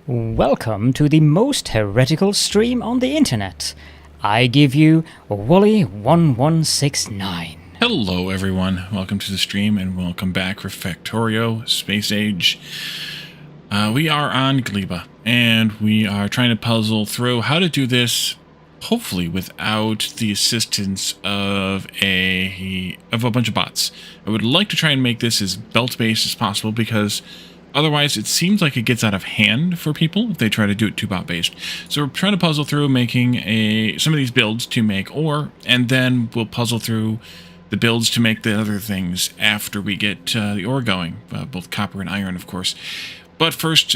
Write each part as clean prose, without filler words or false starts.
Welcome to the most heretical stream on the internet. I give you Wally1169. Hello everyone, welcome to the stream and welcome back for Factorio Space Age. We are on Gleba and we are trying to puzzle through how to do this, hopefully without the assistance of a bunch of bots. I would like to try and make this as belt-based as possible because otherwise, it seems like it gets out of hand for people if they try to do it too bot-based. So we're trying to puzzle through making some of these builds to make ore, and then we'll puzzle through the builds to make the other things after we get the ore going, both copper and iron, of course. But first,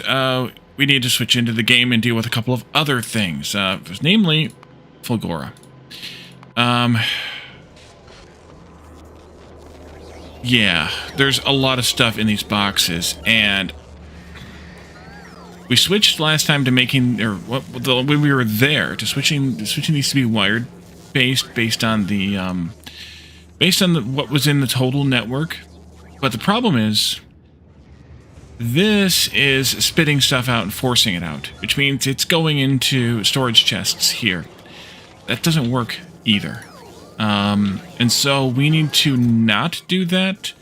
we need to switch into the game and deal with a couple of other things, namely Fulgora. Yeah, there's a lot of stuff in these boxes, and we switched last time to making, or when we were there, to switching these to be wired based on the what was in the total network. But the problem is, this is spitting stuff out and forcing it out, which means it's going into storage chests here. That doesn't work either. And so we need to not do that,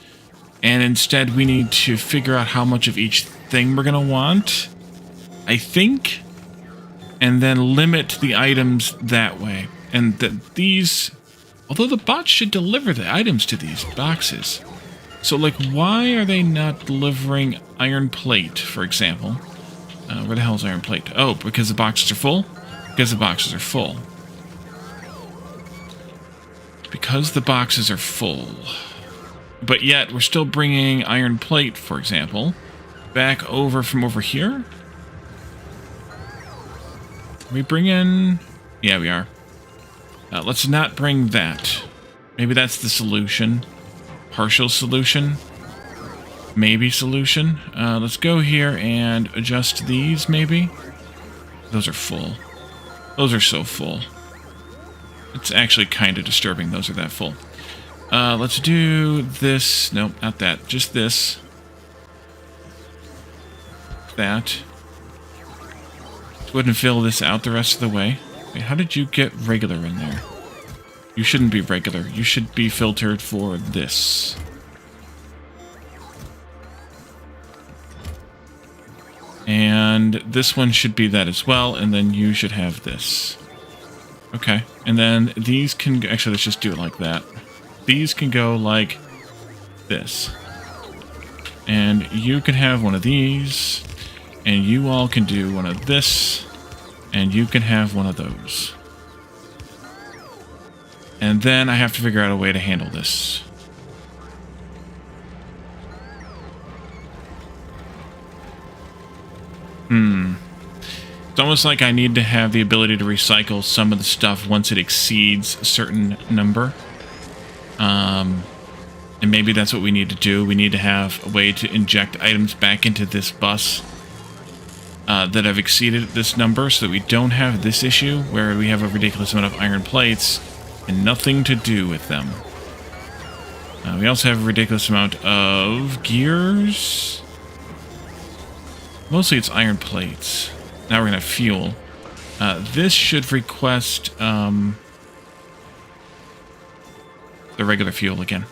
and instead we need to figure out how much of each thing we're going to want, I think, and then limit the items that way. And that these, although the bots should deliver the items to these boxes. So, like, why are they not delivering iron plate, for example? Where the hell is iron plate? Oh, because the boxes are full? Because the boxes are full. Because the boxes are full. But yet, we're still bringing iron plate, for example, back over from over here. Are we bringing... Yeah, we are. Let's not bring that. Maybe that's the solution. Partial solution. Maybe solution. Let's go here and adjust these, maybe. Those are full. Those are so full. It's actually kind of disturbing those are that full. Let's do this. Nope, not that. Just this. That. Wouldn't fill this out the rest of the way. Wait, how did you get regular in there? You shouldn't be regular. You should be filtered for this. And this one should be that as well, and then you should have this. Okay, and then these can... Actually, let's just do it like that. These can go like this. And you can have one of these. And you all can do one of this. And you can have one of those. And then I have to figure out a way to handle this. It's almost like I need to have the ability to recycle some of the stuff once it exceeds a certain number. And maybe that's what we need to do. We need to have a way to inject items back into this bus that have exceeded this number so that we don't have this issue where we have a ridiculous amount of iron plates and nothing to do with them. We also have a ridiculous amount of gears. Mostly it's iron plates. Now we're going to have fuel. This should request the regular fuel again.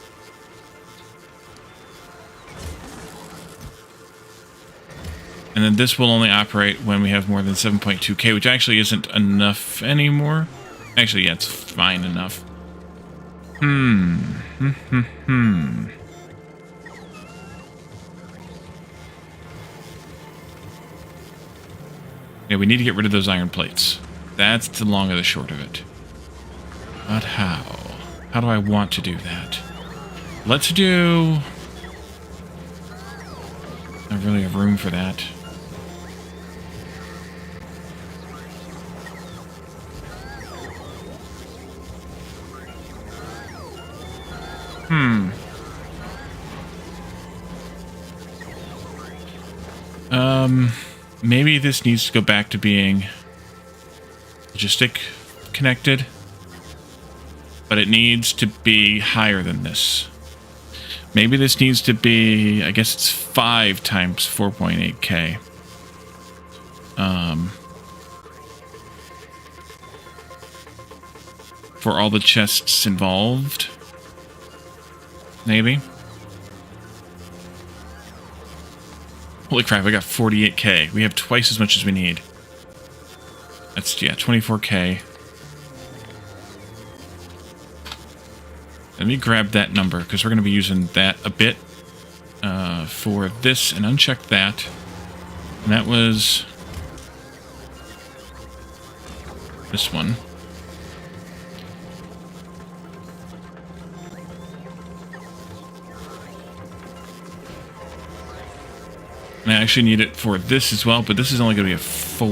And then this will only operate when we have more than 7.2k, which actually isn't enough anymore. Actually, yeah, it's fine enough. Yeah, we need to get rid of those iron plates. That's the long or the short of it. But how? How do I want to do that? Let's do... I don't really have room for that. Maybe this needs to go back to being logistic connected, but it needs to be higher than this. Maybe this needs to be, I guess it's 5 times 4.8k. for all the chests involved. Maybe. Holy crap, I got 48k. We have twice as much as we need. That's, yeah, 24k. Let me grab that number, because we're going to be using that a bit for this, and uncheck that. And that was this one. And I actually need it for this as well, but this is only going to be a 4.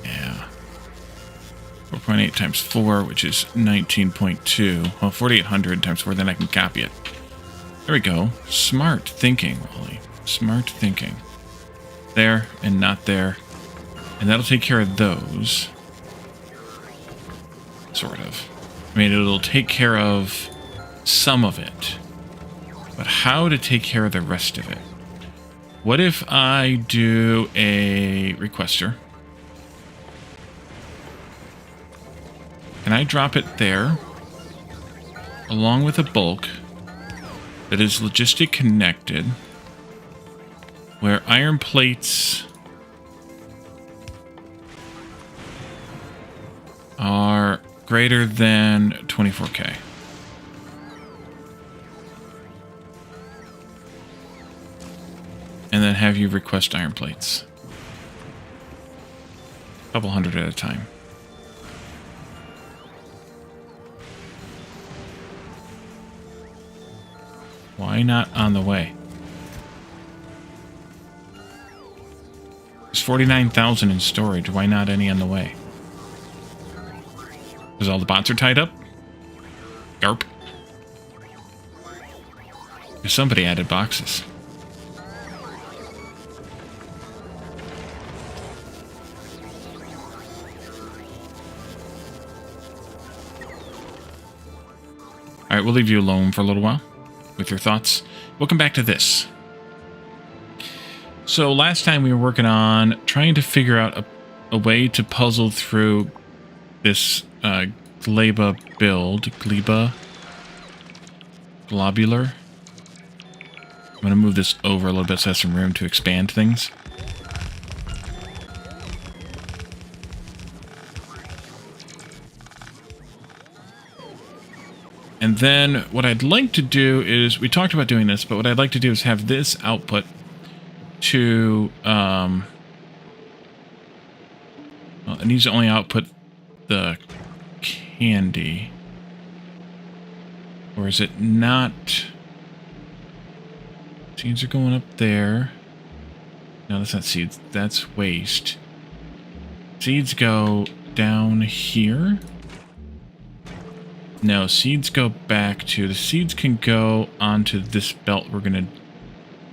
Yeah. 4.8 times 4, which is 19.2. Well, 4,800 times 4, then I can copy it. There we go. Smart thinking, Wally. Smart thinking. There and not there. And that'll take care of those. Sort of. I mean, it'll take care of some of it. But how to take care of the rest of it? What if I do a requester? Can I drop it there? Along with a bulk that is logistic connected, where iron plates are greater than 24k. And then have you request iron plates. A couple hundred at a time. Why not on the way? There's 49,000 in storage. Why not any on the way? Because all the bots are tied up? Garp. Because somebody added boxes. Alright, we'll leave you alone for a little while with your thoughts. Welcome back to this. So last time we were working on trying to figure out a way to puzzle through this Gleba build. Gleba? Globular? I'm going to move this over a little bit so I have some room to expand things. And then what I'd like to do is, we talked about doing this, but what I'd like to do is have this output to, well, it needs to only output the candy. Or is it not? Seeds are going up there. No, that's not seeds. That's waste. Seeds go down here. No, seeds go back to... The seeds can go onto this belt we're going to...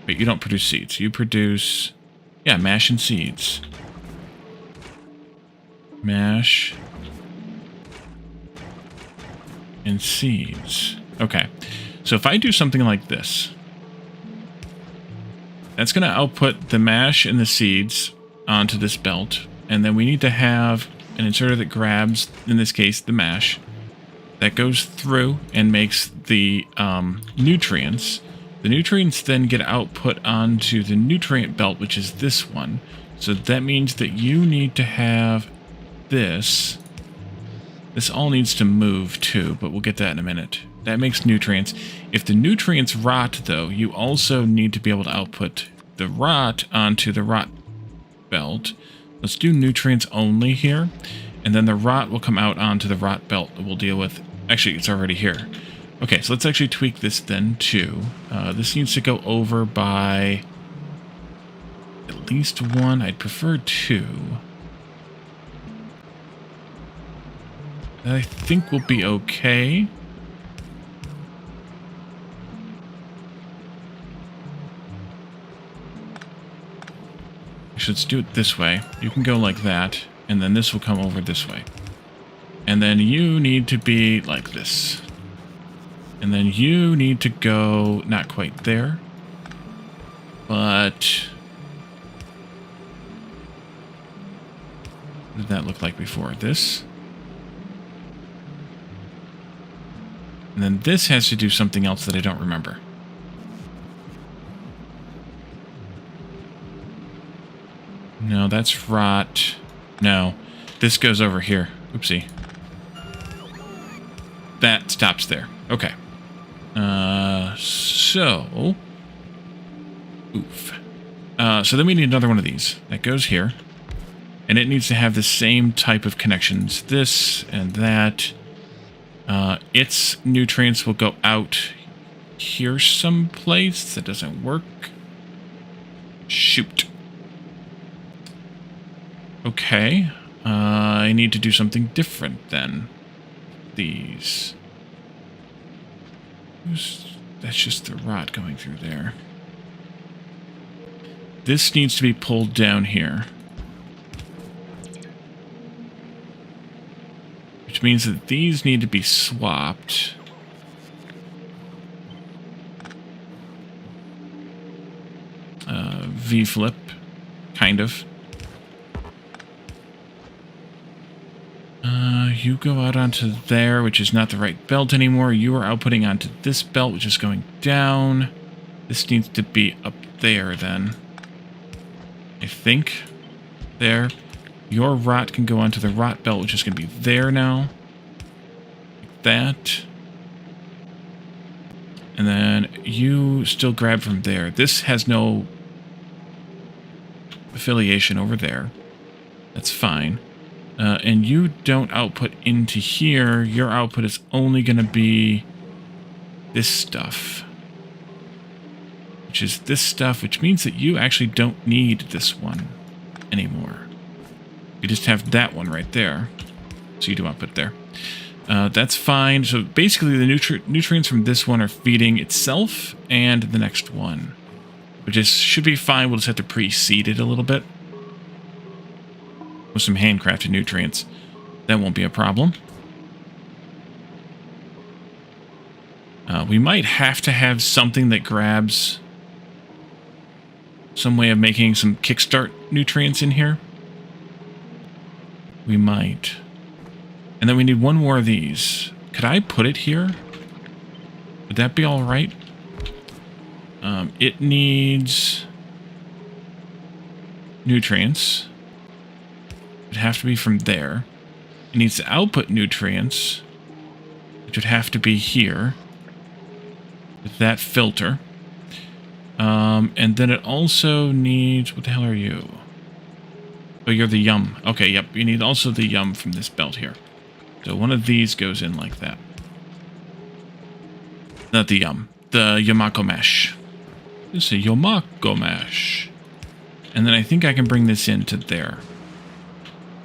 But you don't produce seeds. You produce... Yeah, mash and seeds. Mash. And seeds. Okay. So if I do something like this... That's going to output the mash and the seeds onto this belt. And then we need to have an inserter that grabs, in this case, the mash. That goes through and makes the nutrients. The nutrients then get output onto the nutrient belt, which is this one. So that means that you need to have this. This all needs to move too, but we'll get that in a minute. That makes nutrients. If the nutrients rot, though, you also need to be able to output the rot onto the rot belt. Let's do nutrients only here. And then the rot will come out onto the rot belt that we'll deal with. Actually, it's already here. Okay, so let's actually tweak this then, too. This needs to go over by at least 1. I'd prefer 2. That I think will be okay. Actually, let's do it this way. You can go like that, and then this will come over this way. And then you need to be like this. And then you need to go not quite there, but What did that look like before? This? And then this has to do something else that I don't remember. No, that's rot. No, this goes over here. Oopsie. That stops there. Okay. So... Oof. So then we need another one of these. That goes here. And it needs to have the same type of connections. This and that. Its nutrients will go out here someplace. That doesn't work. Shoot. Okay. I need to do something different then. These. That's just the rot going through there. This needs to be pulled down here. Which means that these need to be swapped. V-flip, kind of. You go out onto there, which is not the right belt anymore. You are outputting onto this belt, which is going down. This needs to be up there, then. I think. There. Your rot can go onto the rot belt, which is going to be there now. Like that. And then you still grab from there. This has no affiliation over there. That's fine. And you don't output into here. Your output is only going to be this stuff. Which is this stuff, which means that you actually don't need this one anymore. You just have that one right there. So you do output there. That's fine. So basically the nutrients from this one are feeding itself and the next one. Which should be fine. We'll just have to pre-seed it a little bit. With some handcrafted nutrients. That won't be a problem. We might have to have something that grabs some way of making some kickstart nutrients in here. We might. And then we need one more of these. Could I put it here? Would that be all right? It needs nutrients. It'd have to be from there. It needs to output nutrients, which would have to be here with that filter. And then it also needs... What the hell are you? Oh, you're the yum. Okay, yep. You need also the yum from this belt here. So one of these goes in like that. Not the yum. The Yamako mesh. This is a Yamako mesh. And then I think I can bring this into there.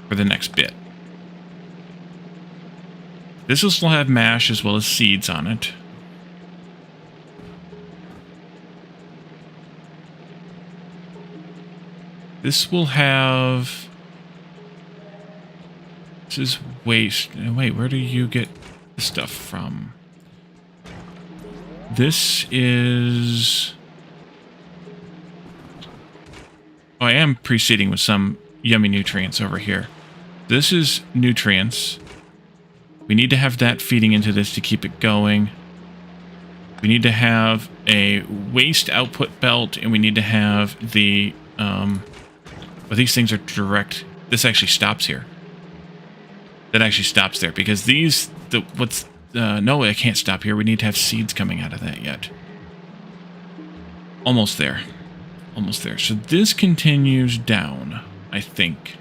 For the next bit. This will still have mash as well as seeds on it. This will have... This is waste. Wait, where do you get the stuff from? This is... Oh, I am preceding with some yummy nutrients over here. This is nutrients. We need to have that feeding into this to keep it going. We need to have a waste output belt, and we need to have the... Well, these things are direct. This actually stops here. That actually stops there, because these... no, I can't stop here. We need to have seeds coming out of that yet. Almost there. Almost there. So this continues down, I think.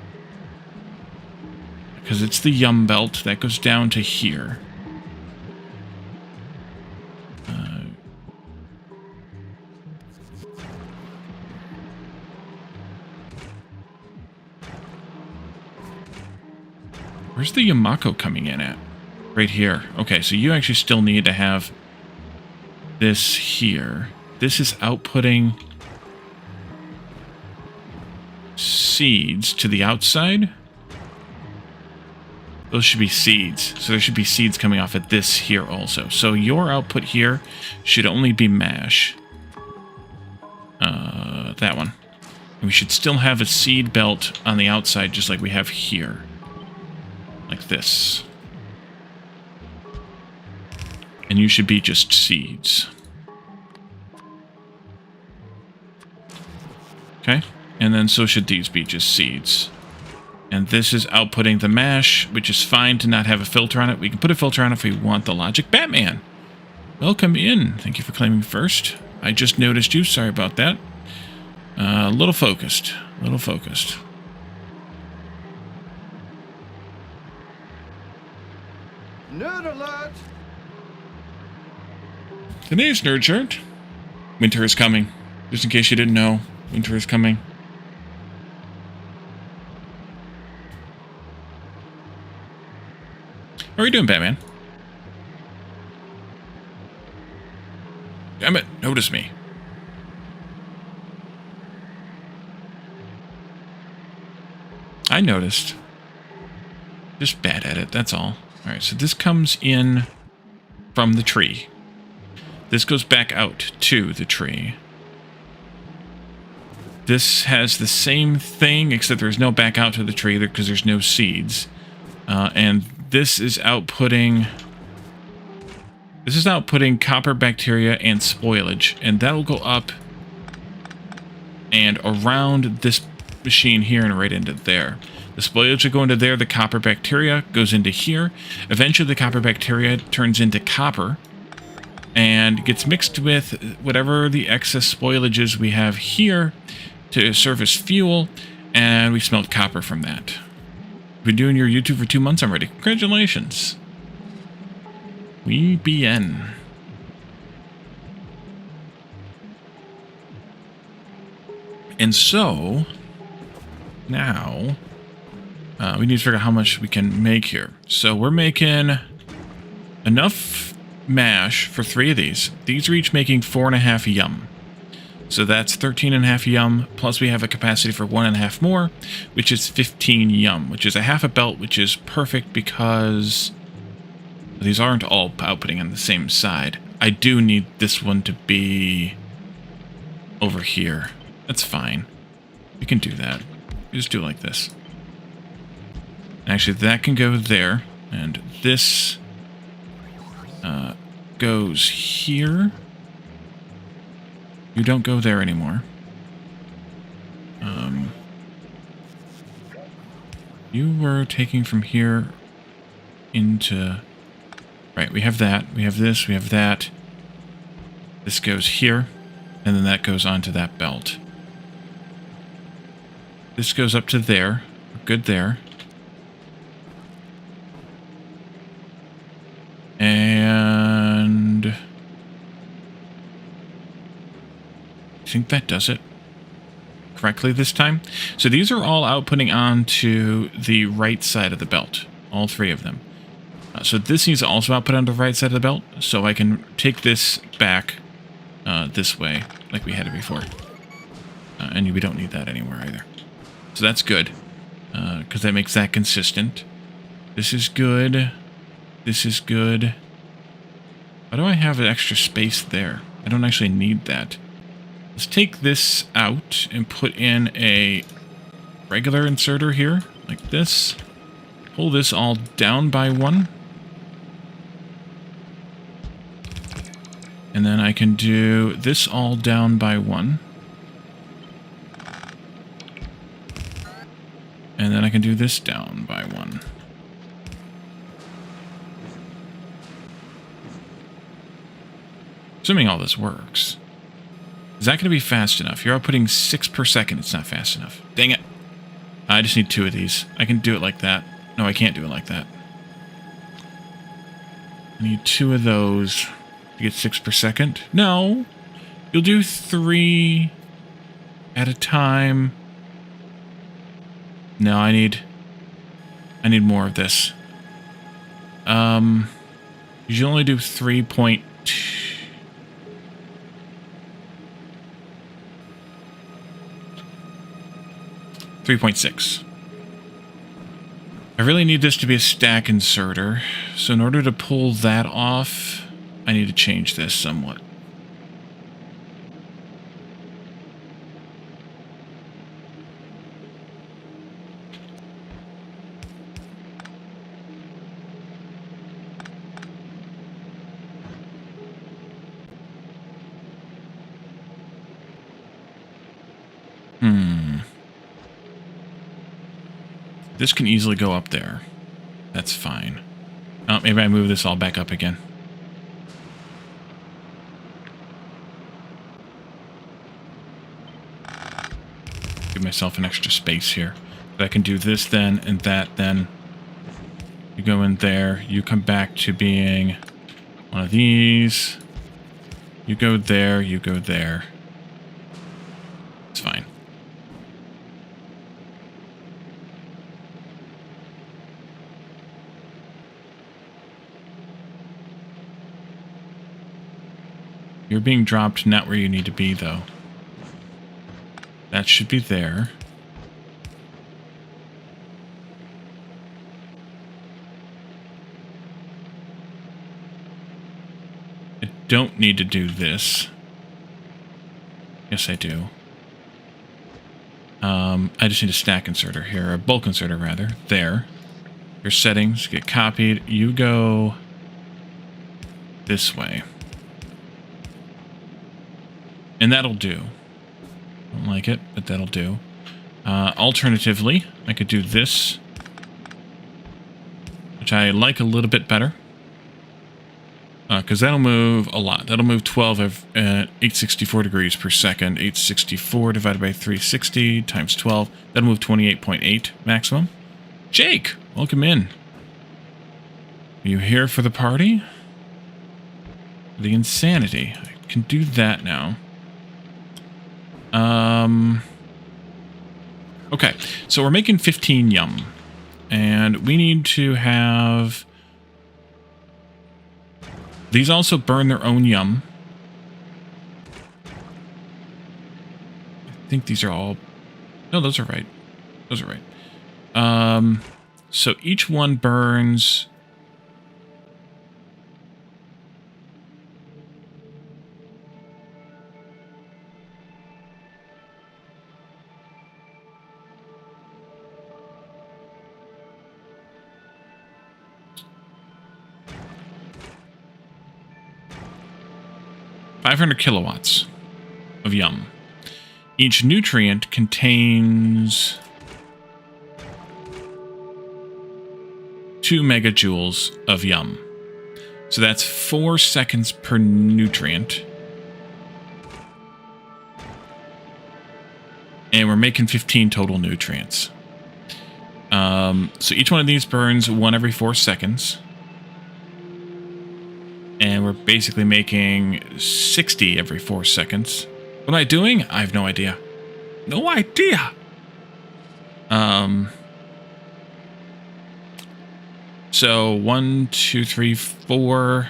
Because it's the yum belt. That goes down to here. Where's the Yamako coming in at? Right here. Okay, so you actually still need to have this here. This is outputting seeds to the outside. Those should be seeds. So there should be seeds coming off at this here also. So your output here should only be mash. That one. We should still have a seed belt on the outside, just like we have here. Like this. And you should be just seeds. Okay? And then so should these be just seeds. And this is outputting the mash, which is fine to not have a filter on it. We can put a filter on it if we want the logic. Batman! Welcome in. Thank you for claiming first. I just noticed you. Sorry about that. A little focused. A little focused. Nerd alert! Today's Nerd Shirt. Winter is coming. Just in case you didn't know, winter is coming. How are you doing, Batman? Damn it, notice me. I noticed. Just bad at it, that's all. Alright, so this comes in from the tree. This goes back out to the tree. This has the same thing, except there's no back out to the tree because there's no seeds. And this is outputting... This is outputting copper bacteria and spoilage. And that'll go up and around this machine here and right into there. The spoilage will go into there. The copper bacteria goes into here. Eventually the copper bacteria turns into copper and gets mixed with whatever the excess spoilage is we have here to serve as fuel, and we smelt copper from that. Been doing your YouTube for 2 months already. Congratulations. We BN. And so now we need to figure out how much we can make here. So we're making enough mash for 3 of these. These are each making 4.5 yum. So that's 13.5 yum, plus we have a capacity for 1.5 more, which is 15 yum, which is a half a belt, which is perfect because these aren't all outputting on the same side. I do need this one to be over here. That's fine. We can do that. We just do it like this. Actually, that can go there, and this goes here. You don't go there anymore. You were taking from here into... Right, we have that. We have this. We have that. This goes here. And then that goes onto that belt. This goes up to there. We're good there. And... I think that does it correctly this time. So these are all outputting onto the right side of the belt. All 3 of them. So this needs to also output on the right side of the belt. So I can take this back this way, like we had it before. And we don't need that anymore either. So that's good. Because that makes that consistent. This is good. This is good. Why do I have an extra space there? I don't actually need that. Let's take this out and put in a regular inserter here, like this. Pull this all down by 1. And then I can do this all down by 1. And then I can do this down by 1. Assuming all this works. Is that going to be fast enough? You're outputting 6 per second. It's not fast enough. Dang it. I just need 2 of these. I can do it like that. No, I can't do it like that. I need 2 of those to get 6 per second. No. You'll do 3 at a time. No, I need more of this. You should only do 3.2. 3.6. I really need this to be a stack inserter, so in order to pull that off, I need to change this somewhat. This can easily go up there. That's fine. Oh, maybe I move this all back up again. Give myself an extra space here. But I can do this then and that then. You go in there. You come back to being one of these. You go there. You go there. It's fine. You're being dropped not where you need to be, though. That should be there. I don't need to do this. Yes, I do. I just need a stack inserter here, a bulk inserter, rather. There. Your settings get copied. You go this way. And that'll do. Don't like it, but that'll do. Alternatively, I could do this, which I like a little bit better. Because that'll move a lot. That'll move 12 at 864 degrees per second. 864 divided by 360 times 12. That'll move 28.8 maximum. Jake, welcome in. Are you here for the party? The insanity. I can do that now. Okay, so we're making 15 yum. And we need to have... These also burn their own yum. I think these are all... No, those are right. Those are right. So each one burns... ...500 kilowatts of yum. Each nutrient contains 2 megajoules of yum. So that's 4 seconds per nutrient. And we're making 15 total nutrients. So each one of these burns 1 every 4 seconds. And we're basically making 60 every 4 seconds. What am I doing? I have no idea. No idea! So 1, 2, 3, 4...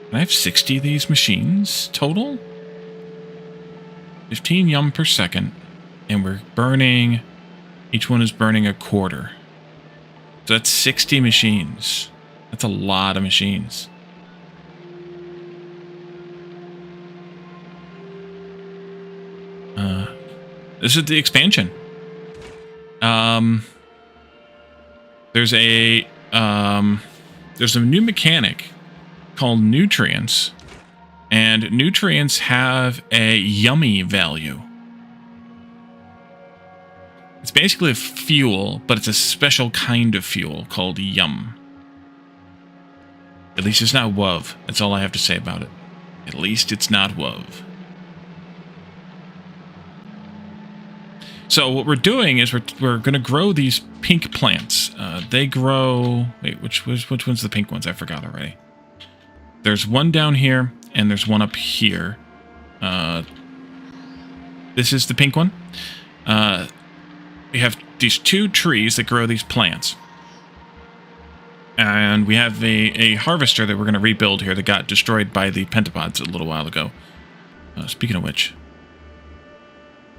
Can I have 60 of these machines total? 15 yum per second. And we're burning... Each one is burning a quarter. So that's 60 machines. That's a lot of machines. This is the expansion. There's a new mechanic called nutrients, and nutrients have a yummy value. It's basically a fuel, but it's a special kind of fuel called yum. At least it's not WUV. That's all I have to say about it. At least it's not WUV. So what we're doing is we're going to grow these pink plants. They grow... Wait, which one's the pink ones? I forgot already. There's one down here, and there's one up here. This is the pink one. We have these 2 trees that grow these plants. And we have a harvester that we're going to rebuild here that got destroyed by the pentapods a little while ago. Speaking of which...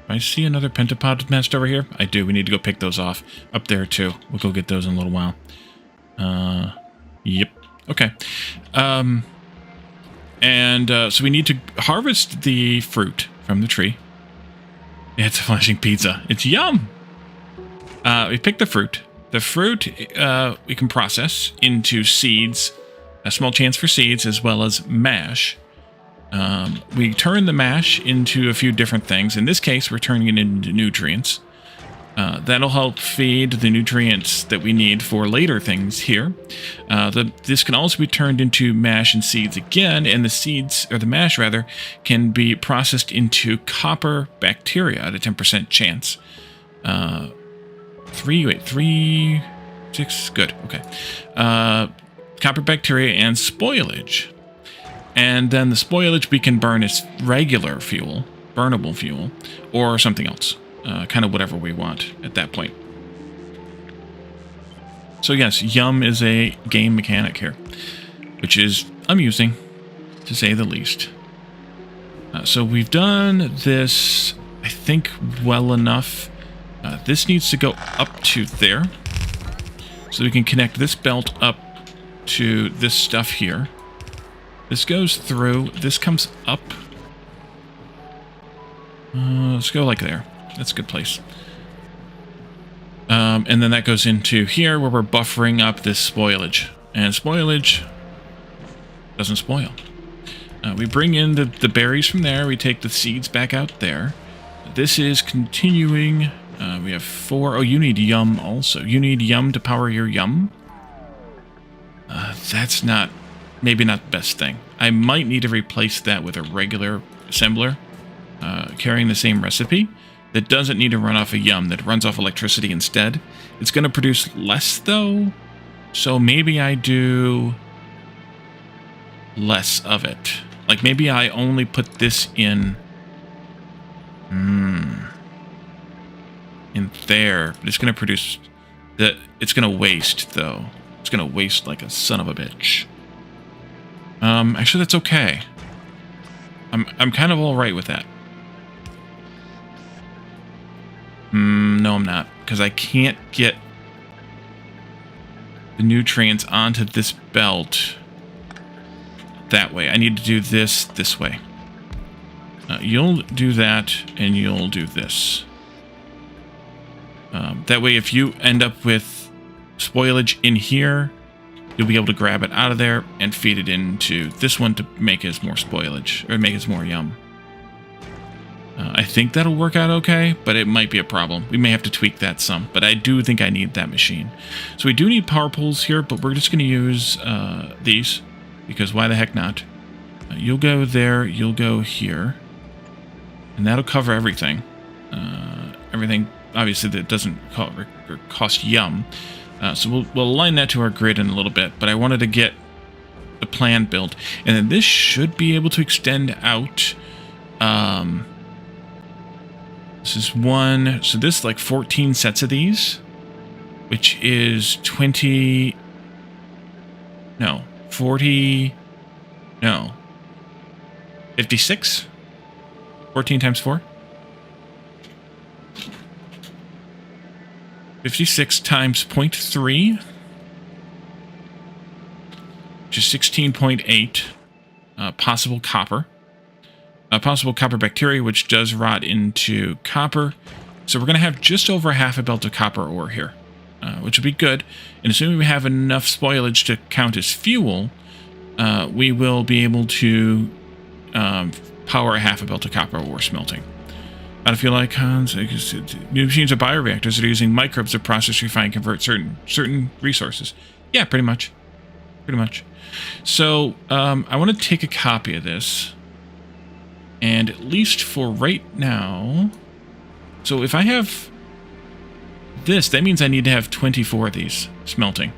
I see another pentapod nest over here. I do. We need to go pick those off. Up there, too. We'll go get those in a little while. Yep. Okay. So we need to harvest the fruit from the tree. Yeah, it's a flashing pizza. It's yum! We pick the fruit. The fruit we can process into seeds, a small chance for seeds, as well as mash. We turn the mash into a few different things. In this case, we're turning it into nutrients. That'll help feed the nutrients that we need for later things here. This can also be turned into mash and seeds again, and the seeds, or the mash rather, can be processed into copper bacteria at a 10% chance. 6, good, okay. Copper bacteria and spoilage. And then the spoilage we can burn as regular fuel, burnable fuel, or something else. Kind of whatever we want at that point. So yes, yum is a game mechanic here, which is amusing, to say the least. So we've done this, I think, well enough. This needs to go up to there. So we can connect this belt up to this stuff here. This goes through, this comes up. Let's go like there. That's a good place. And then that goes into here where we're buffering up this spoilage. And spoilage doesn't spoil. We bring in the berries from there. We take the seeds back out there. This is continuing. We have 4. Oh, you need yum also. You need yum to power your yum. That's not, maybe not the best thing. I might need to replace that with a regular assembler carrying the same recipe. That doesn't need to run off a yum, that runs off electricity instead. It's going to produce less, though, so maybe I do less of it. Like, maybe I only put this in there, but it's going to produce... It's going to waste, though. It's going to waste like a son of a bitch. Actually, that's okay. I'm kind of all right with that. No, I'm not, because I can't get the nutrients onto this belt that way. I need to do this way. You'll do that, and you'll do this. That way, if you end up with spoilage in here, you'll be able to grab it out of there and feed it into this one to make it more spoilage, or make it more yum. I think that'll work out okay, but it might be a problem. We may have to tweak that some, but I do think I need that machine. So we do need power poles here, but we're just going to use these, because why the heck not? You'll go there, you'll go here, and that'll cover everything. Everything, obviously, that doesn't cost yum. So we'll align that to our grid in a little bit, but I wanted to get the plan built. And then this should be able to extend out... This is one, so this is like 14 sets of these, which is 20, no, 40, no, 56, 14 times 4, 56 times 0.3, which is 16.8 possible copper. Possible copper bacteria, which does rot into copper. So we're going to have just over half a belt of copper ore here, which would be good. And assuming we have enough spoilage to count as fuel, we will be able to power a half a belt of copper ore smelting. How do you feel like, Hans? New machines are bioreactors that are using microbes to process, refine, convert certain resources. Yeah, pretty much. Pretty much. So I want to take a copy of this. And at least for right now... So if I have this, that means I need to have 24 of these smelting.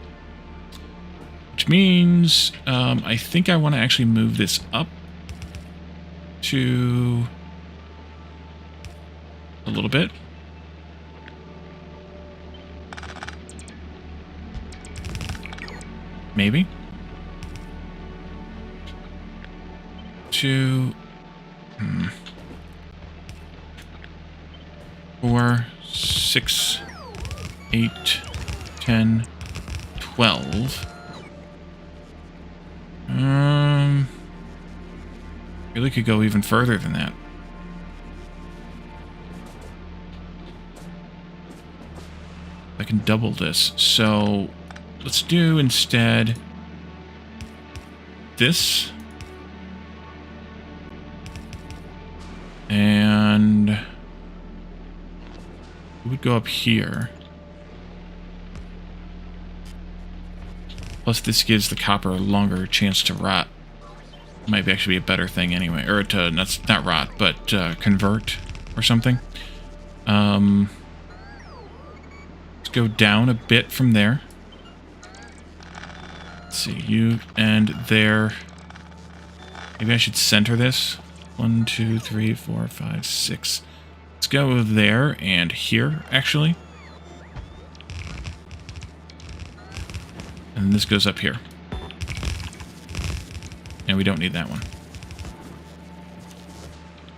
Which means I think I want to actually move this up to a little bit. Maybe. To... 4, 6, 8, 10, 12. Really could go even further than that. I can double this. So let's do instead this. And we would go up here. Plus, this gives the copper a longer chance to rot. Might actually be a better thing anyway. Or to, not rot, but convert or something. Let's go down a bit from there. Let's see, you and there. Maybe I should center this. 1, 2, 3, 4, 5, 6. Let's go there and here, actually. And this goes up here. And we don't need that one.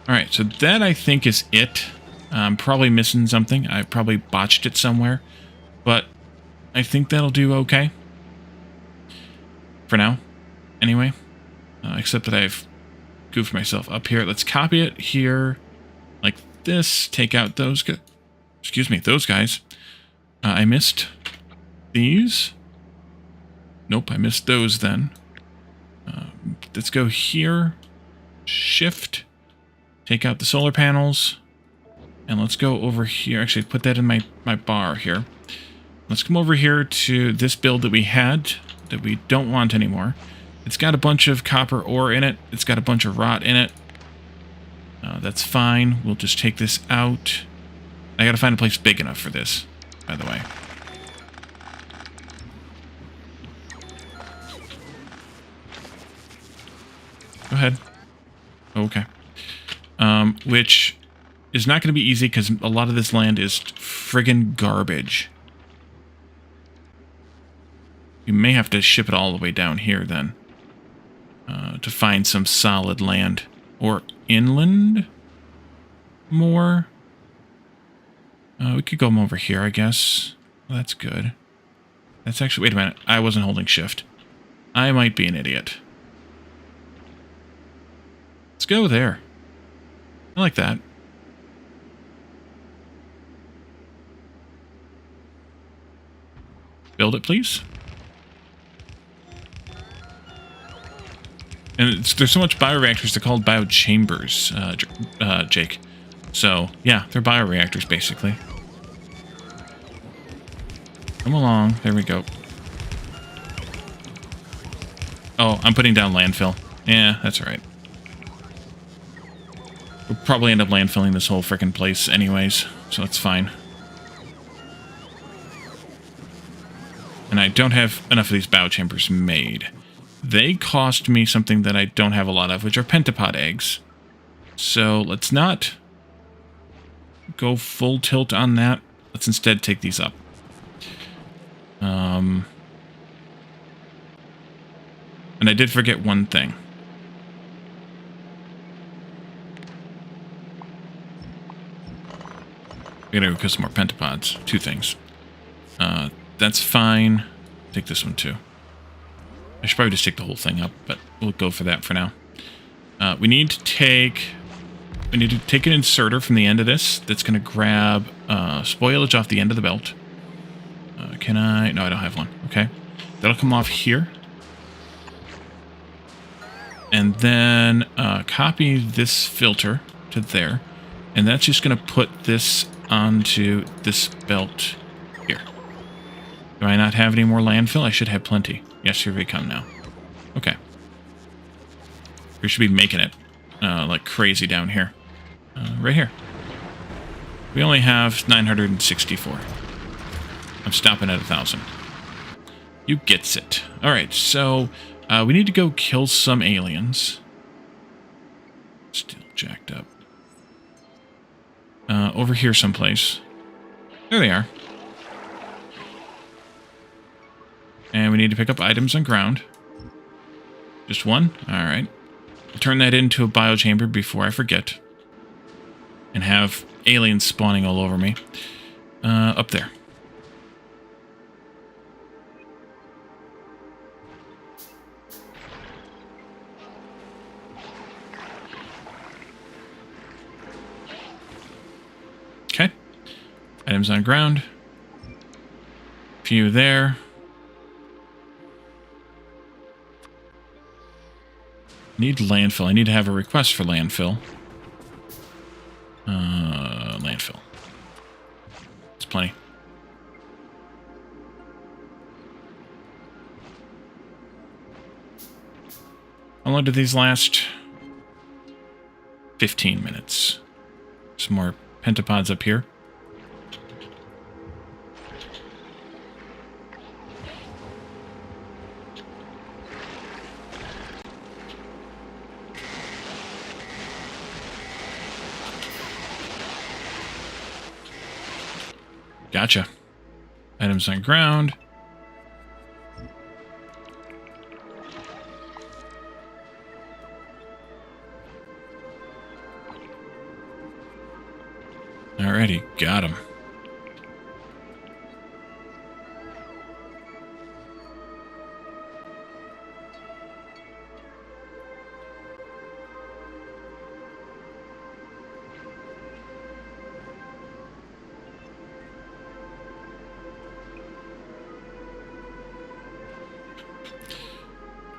Alright, so that I think is it. I'm probably missing something. I probably botched it somewhere. But I think that'll do okay. For now. Anyway. Except that I've goofed myself up here. Let's copy it here. Like this. Take out those guys. Excuse me, those guys. I missed these. Nope, I missed those then. Let's go here. Shift. Take out the solar panels. And let's go over here. Actually, put that in my bar here. Let's come over here to this build that we had that we don't want anymore. It's got a bunch of copper ore in it. It's got a bunch of rot in it. That's fine. We'll just take this out. I gotta find a place big enough for this, by the way. Go ahead. Okay. Which is not going to be easy because a lot of this land is friggin' garbage. You may have to ship it all the way down here then. To find some solid land. Or inland? More? We could go over here, I guess. Well, that's good. That's actually... Wait a minute. I wasn't holding shift. I might be an idiot. Let's go there. I like that. Build it, please. And there's so much bioreactors, they're called biochambers, Jake. So, yeah, they're bioreactors, basically. Come along. There we go. Oh, I'm putting down landfill. Yeah, that's all right. We'll probably end up landfilling this whole frickin' place anyways, so that's fine. And I don't have enough of these biochambers made. They cost me something that I don't have a lot of, which are pentapod eggs. So let's not go full tilt on that. Let's instead take these up. And I did forget one thing. We're gonna go kill some more pentapods. 2 things. That's fine. Take this one too. I should probably just take the whole thing up, but we'll go for that for now. We need to take an inserter from the end of this that's going to grab spoilage off the end of the belt. Can I? No, I don't have one. Okay. That'll come off here. And then copy this filter to there. And that's just going to put this onto this belt here. Do I not have any more landfill? I should have plenty. Yes, here we come now. Okay. We should be making it like crazy down here. Right here. We only have 964. I'm stopping at 1,000. You gets it. Alright, so we need to go kill some aliens. Still jacked up. Over here someplace. There they are. And we need to pick up items on ground. Just one? Alright. I'll turn that into a biochamber before I forget. And have aliens spawning all over me. Up there. Okay. Items on ground. Few there. Need landfill. I need to have a request for landfill. Landfill. It's plenty. How long did these last? 15 minutes. Some more pentapods up here. Gotcha. Items on ground. Alrighty, got him.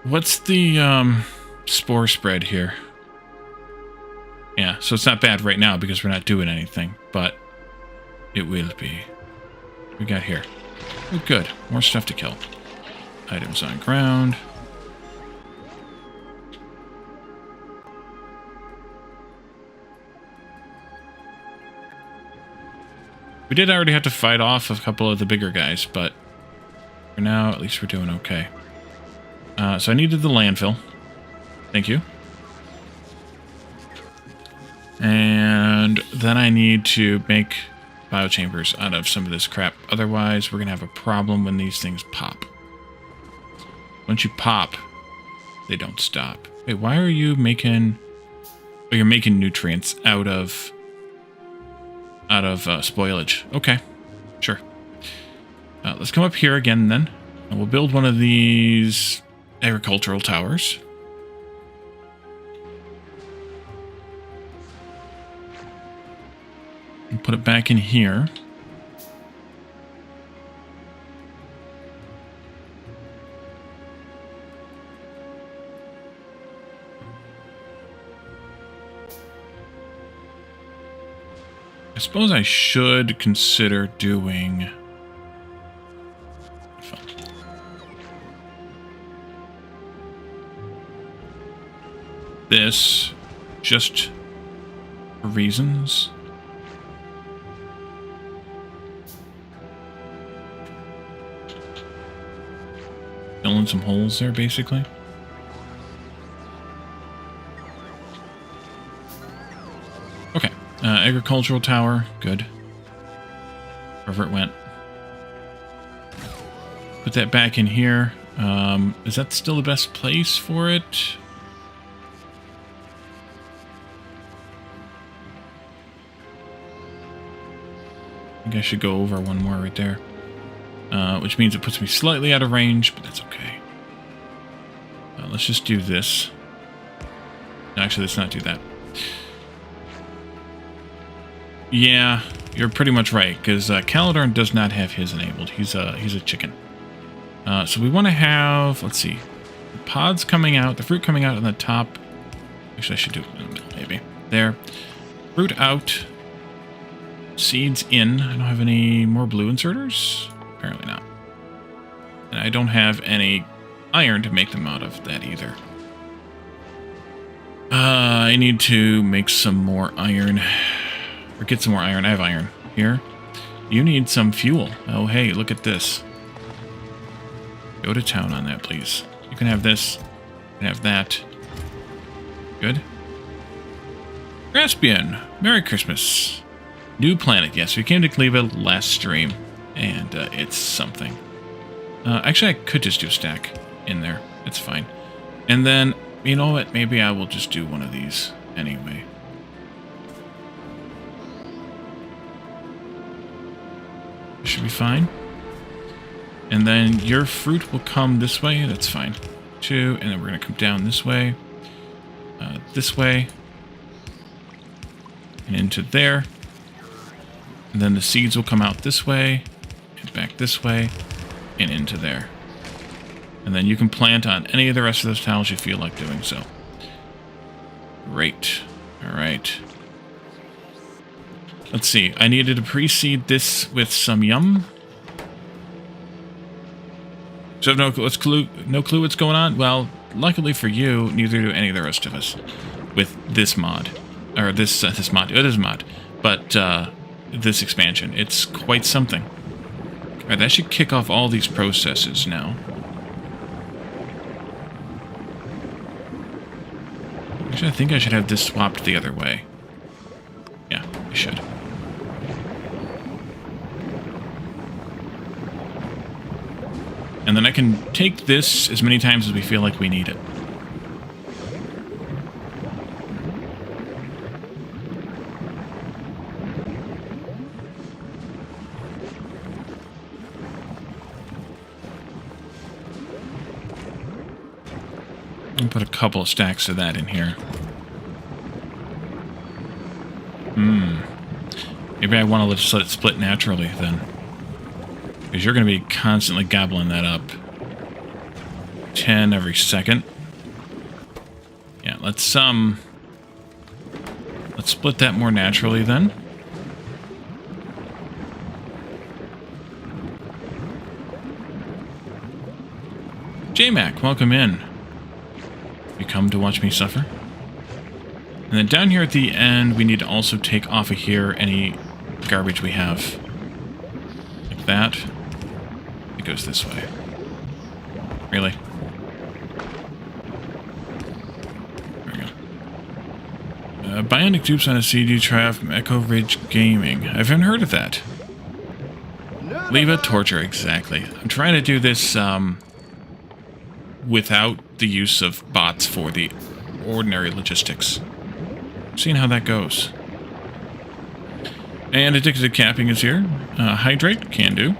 What's the spore spread here? Yeah, so it's not bad right now because we're not doing anything, but it will be. What we got here? Oh, good. More stuff to kill. Items on ground. We did already have to fight off a couple of the bigger guys, but for now, at least we're doing okay. So I needed the landfill. Thank you. And then I need to make biochambers out of some of this crap. Otherwise, we're going to have a problem when these things pop. Once you pop, they don't stop. Wait, why are you making... Oh, you're making nutrients out of spoilage. Okay, sure. Let's come up here again then. And we'll build one of these agricultural towers. And put it back in here. I suppose I should consider doing... this just for reasons. Fill in some holes there, basically. Okay, agricultural tower, good. Wherever it went. Put that back in here. Is that still the best place for it? I think I should go over one more right there. Which means it puts me slightly out of range, but that's okay. Let's just do this. Actually, let's not do that. Yeah, you're pretty much right, because Caledorn does not have his enabled. He's a chicken. So we want to have, let's see, the pods coming out, the fruit coming out on the top. Actually, I should do it in the middle, maybe. There. Fruit out. Seeds in. I don't have any more blue inserters. Apparently not. And I don't have any iron to make them out of that either. I need to make some more iron. Or get some more iron. I have iron here. You need some fuel. Oh, hey, look at this. Go to town on that, please. You can have this. You can have that. Good. Raspian. Merry Christmas. New planet. Yes, we came to Gleba last stream. And it's something. Actually, I could just do a stack in there. It's fine. And then, you know what? Maybe I will just do one of these anyway. Should be fine. And then your fruit will come this way. That's fine. 2. And then we're going to come down this way. This way. And into there. And then the seeds will come out this way. And back this way. And into there. And then you can plant on any of the rest of those tiles you feel like doing so. Great. Alright. Let's see. I needed to precede this with some yum. So no clue what's going on? Well, luckily for you, neither do any of the rest of us with this mod. Or this mod. It is a mod. But this expansion. It's quite something. Alright, that should kick off all these processes now. Actually, I think I should have this swapped the other way. Yeah, I should. And then I can take this as many times as we feel like we need it. And put a couple of stacks of that in here. Maybe I want to just let it split naturally then. Because you're going to be constantly gobbling that up. 10 every second. Yeah, let's split that more naturally then. J-Mac, welcome in. You come to watch me suffer? And then down here at the end, we need to also take off of here any garbage we have. Like that. It goes this way. Really? There we go. Bionic dupes on a CD trial from Echo Ridge Gaming. I haven't heard of that. Gleba torture, exactly. I'm trying to do this without the use of bots for the ordinary logistics. Seeing how that goes. And Addicted to Capping is here. Hydrate, can do.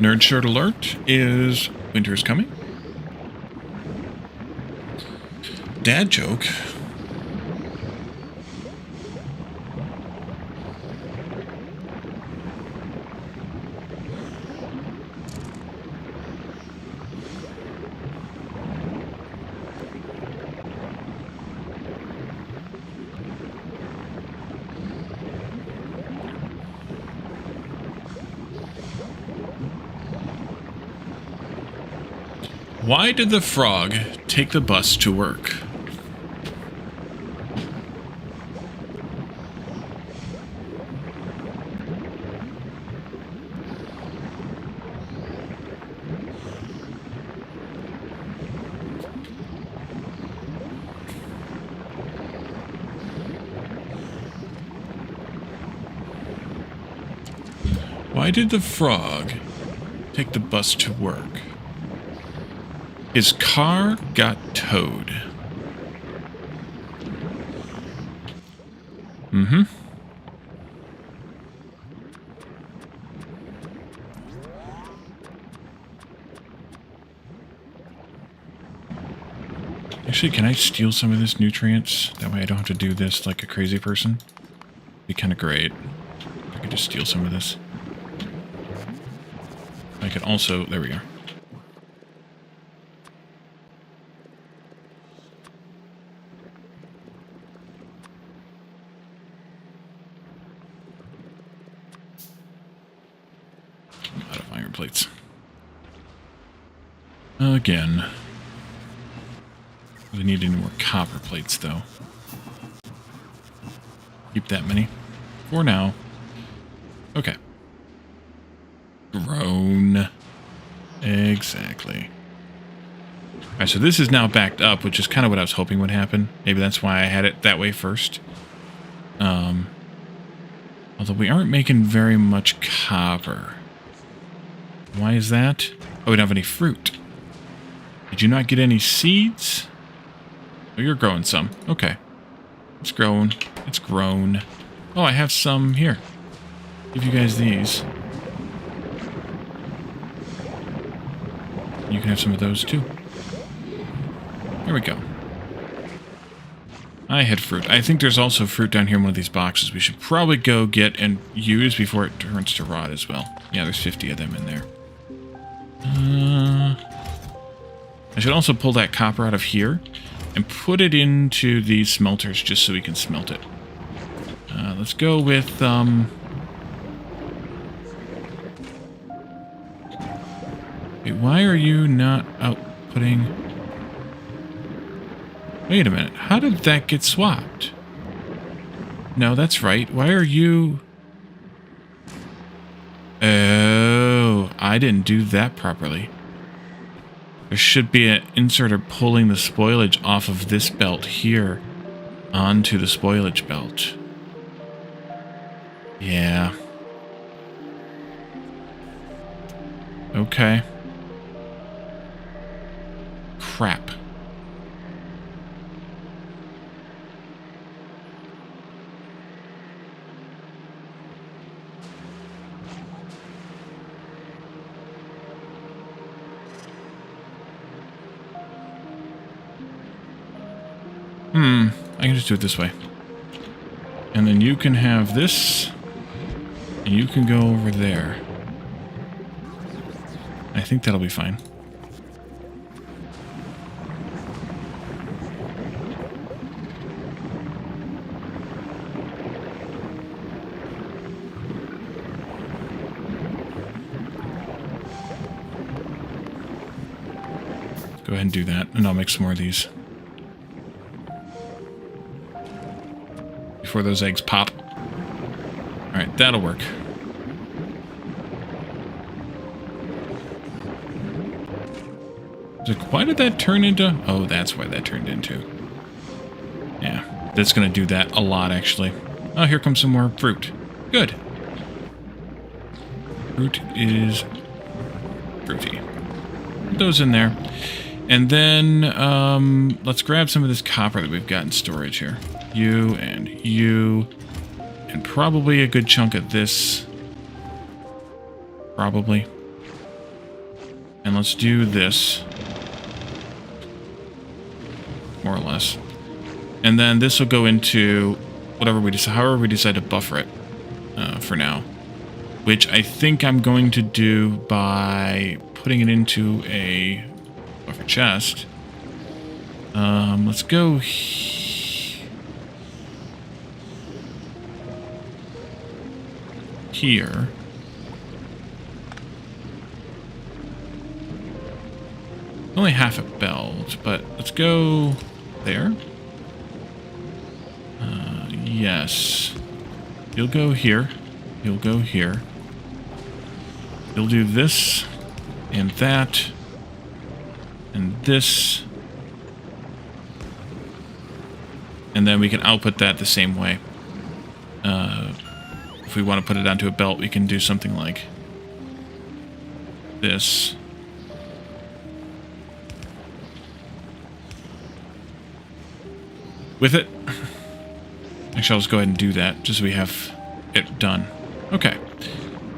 Nerd shirt alert is winter's coming. Dad joke. Why did the frog take the bus to work? Why did the frog take the bus to work? His car got towed. Mm-hmm. Actually, can I steal some of this nutrients? That way I don't have to do this like a crazy person. Be kind of great. I could just steal some of this. I could also... There we are. Plates. Again. We need any more copper plates, though. Keep that many. For now. Okay. Grown. Exactly. Alright, so this is now backed up, which is kind of what I was hoping would happen. Maybe that's why I had it that way first. Although we aren't making very much copper. Why is that? Oh, we don't have any fruit. Did you not get any seeds? Oh, you're growing some. Okay. It's growing. It's grown. Oh, I have some here. Give you guys these. You can have some of those too. Here we go. I had fruit. I think there's also fruit down here in one of these boxes. We should probably go get and use before it turns to rot as well. Yeah, there's 50 of them in there. I should also pull that copper out of here. and put it into these smelters just so we can smelt it. Let's go with... Wait, why are you not outputting... Wait a minute. How did that get swapped? No, that's right. Why are you... Oh, I didn't do that properly. There should be an inserter pulling the spoilage off of this belt here onto the spoilage belt. Yeah. Okay. Crap. I can just do it this way. And then you can have this, and you can go over there. I think that'll be fine. Go ahead and do that, and I'll make some more of these. Before those eggs pop. Alright, that'll work. Like, why did that turn into... Oh, that's why that turned into. Yeah, that's going to do that a lot, actually. Oh, here comes some more fruit. Good. Fruit is fruity. Put those in there. And then, let's grab some of this copper that we've got in storage here. You, and probably a good chunk of this. Probably. And let's do this. More or less. And then this will go into whatever we decide, however we decide to buffer it for now. Which I think I'm going to do by putting it into a buffer chest. Let's go here. Only half a belt, but let's go there. Yes. You'll go here. You'll go here. You'll do this, and that, and this. And then we can output that the same way. If we want to put it onto a belt, we can do something like this. With it. Actually, I'll just go ahead and do that, just so we have it done. Okay.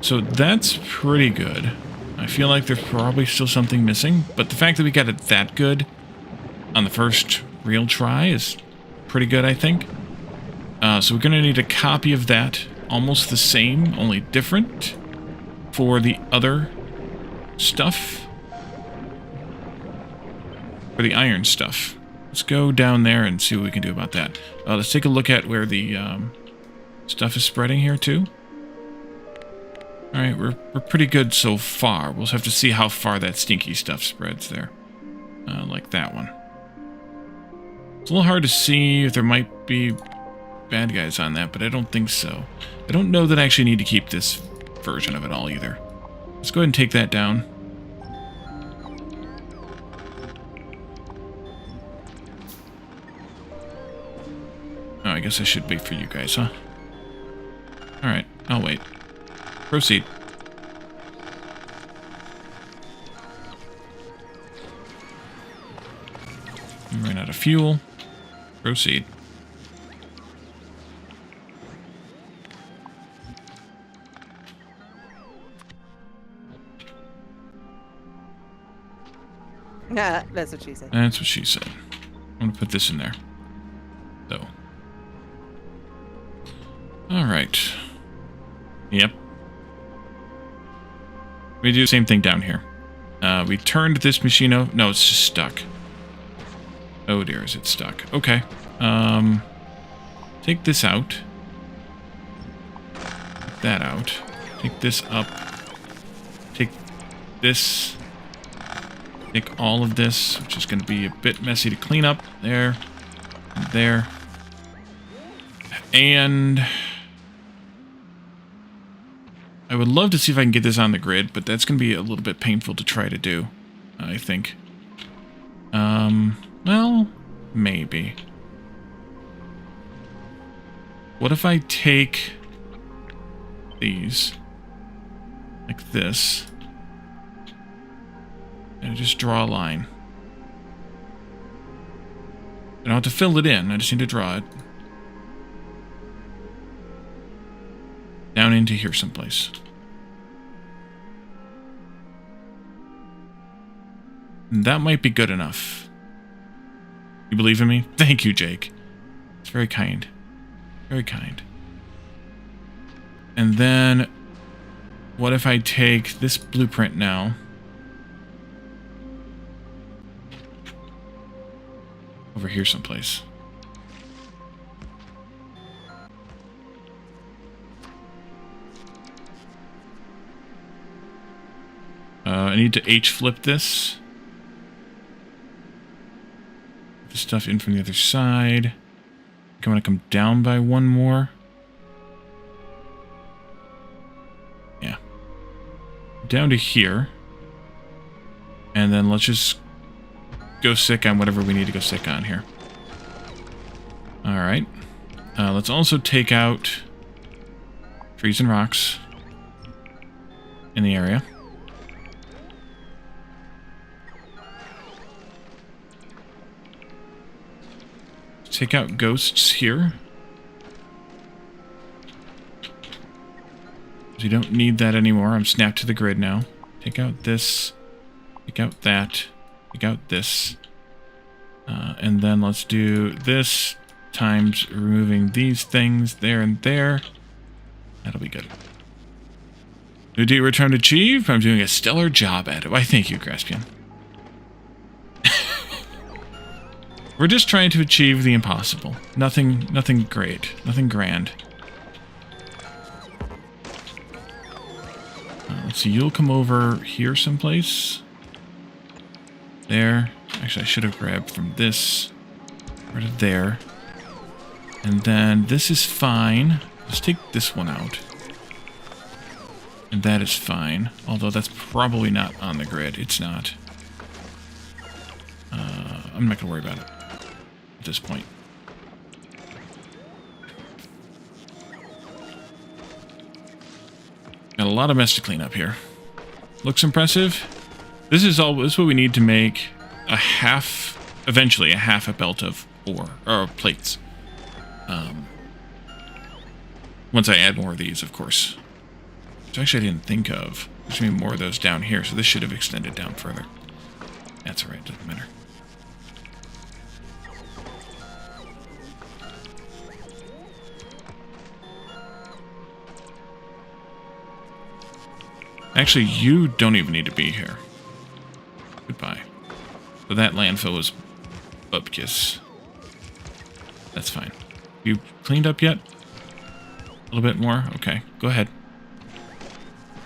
So that's pretty good. I feel like there's probably still something missing, but the fact that we got it that good on the first real try is pretty good, I think. So we're going to need a copy of that, almost the same, only different, for the other stuff. For the iron stuff. Let's go down there and see what we can do about that. Let's take a look at where the stuff is spreading here, too. Alright, we're pretty good so far. We'll have to see how far that stinky stuff spreads there. Like that one. It's a little hard to see if there might be bad guys on that, but I don't think so. I don't know that I actually need to keep this version of it all either. Let's go ahead and take that down. Oh, I guess I should wait for you guys, huh? Alright, I'll wait. Proceed. We ran out of fuel. Proceed. Nah, that's what she said. That's what she said. I'm gonna put this in there. So. Alright. Yep. We do the same thing down here. We turned this machine over. No, it's just stuck. Oh dear, is it stuck? Okay. Take this out. Take that out. Take this up. Take this. Take all of this, which is going to be a bit messy to clean up. There. And there. And I would love to see if I can get this on the grid, but that's going to be a little bit painful to try to do, I think. Well, maybe. What if I take these like this and just draw a line? I don't have to fill it in, I just need to draw it. Down into here someplace. And that might be good enough. You believe in me? Thank you, Jake. It's very kind. Very kind. And then, what if I take this blueprint now? Over here someplace. I need to H-flip this. The stuff in from the other side. I'm going to come down by one more. Yeah. Down to here. And then let's just go sick on whatever we need to go sick on here. Alright. Let's also take out trees and rocks in the area. Take out ghosts here. You don't need that anymore. I'm snapped to the grid now. Take out this. Take out that. Take out this. And then let's do this times removing these things there and there. That'll be good. New date returned achieved. I'm doing a stellar job at it. Why, thank you, Graspian. We're just trying to achieve the impossible. Nothing great. Nothing grand. Let's see, you'll come over here someplace. There. Actually, I should have grabbed from this. Right to there. And then this is fine. Let's take this one out. And that is fine. Although that's probably not on the grid. It's not. I'm not going to worry about it at this point. Got a lot of mess to clean up here. Looks impressive. This is what we need to make a half, eventually a half a belt of ore, or plates. Once I add more of these, of course. Which actually I didn't think of. There's going to be more of those down here, so this should have extended down further. That's alright, doesn't matter. Actually, you don't even need to be here. Goodbye. So that landfill was bupkis. That's fine. You cleaned up yet? A little bit more? Okay, go ahead.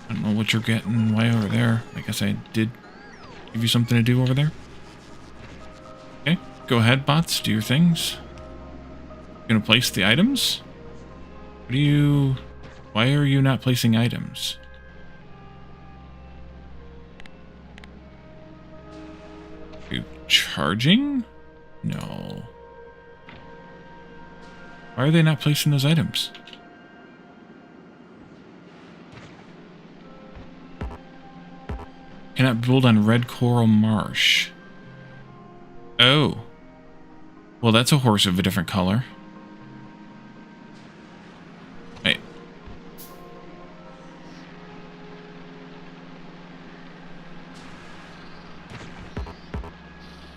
I don't know what you're getting way over there. I guess I did give you something to do over there. Okay, go ahead, bots. Do your things. Gonna place the items? What do you... Why are you not placing items? Are you charging? No. Why are they not placing those items? Cannot build on red coral marsh. Oh. Well, that's a horse of a different color. Wait.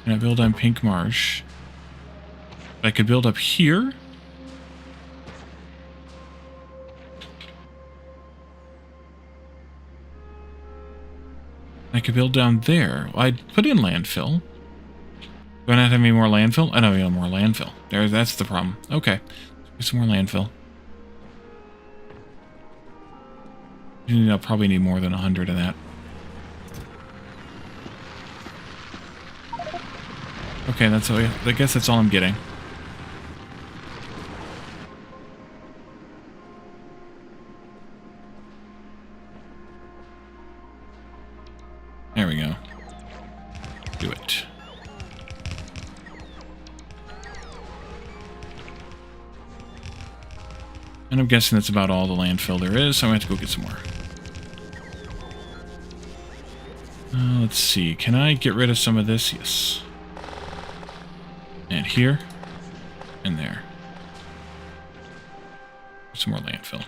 Can I build on pink marsh? I could build up here. I could build down there. Well, I'd put in landfill. Do I not have any more landfill? I don't have any more landfill. That's the problem. Okay. Get some more landfill. I'll probably need more than 100 of that. Okay, I guess that's all I'm getting. There we go. Do it. And I'm guessing that's about all the landfill there is, so I'm going to have to go get some more. Let's see. Can I get rid of some of this? Yes. And here. And there. Some more landfill.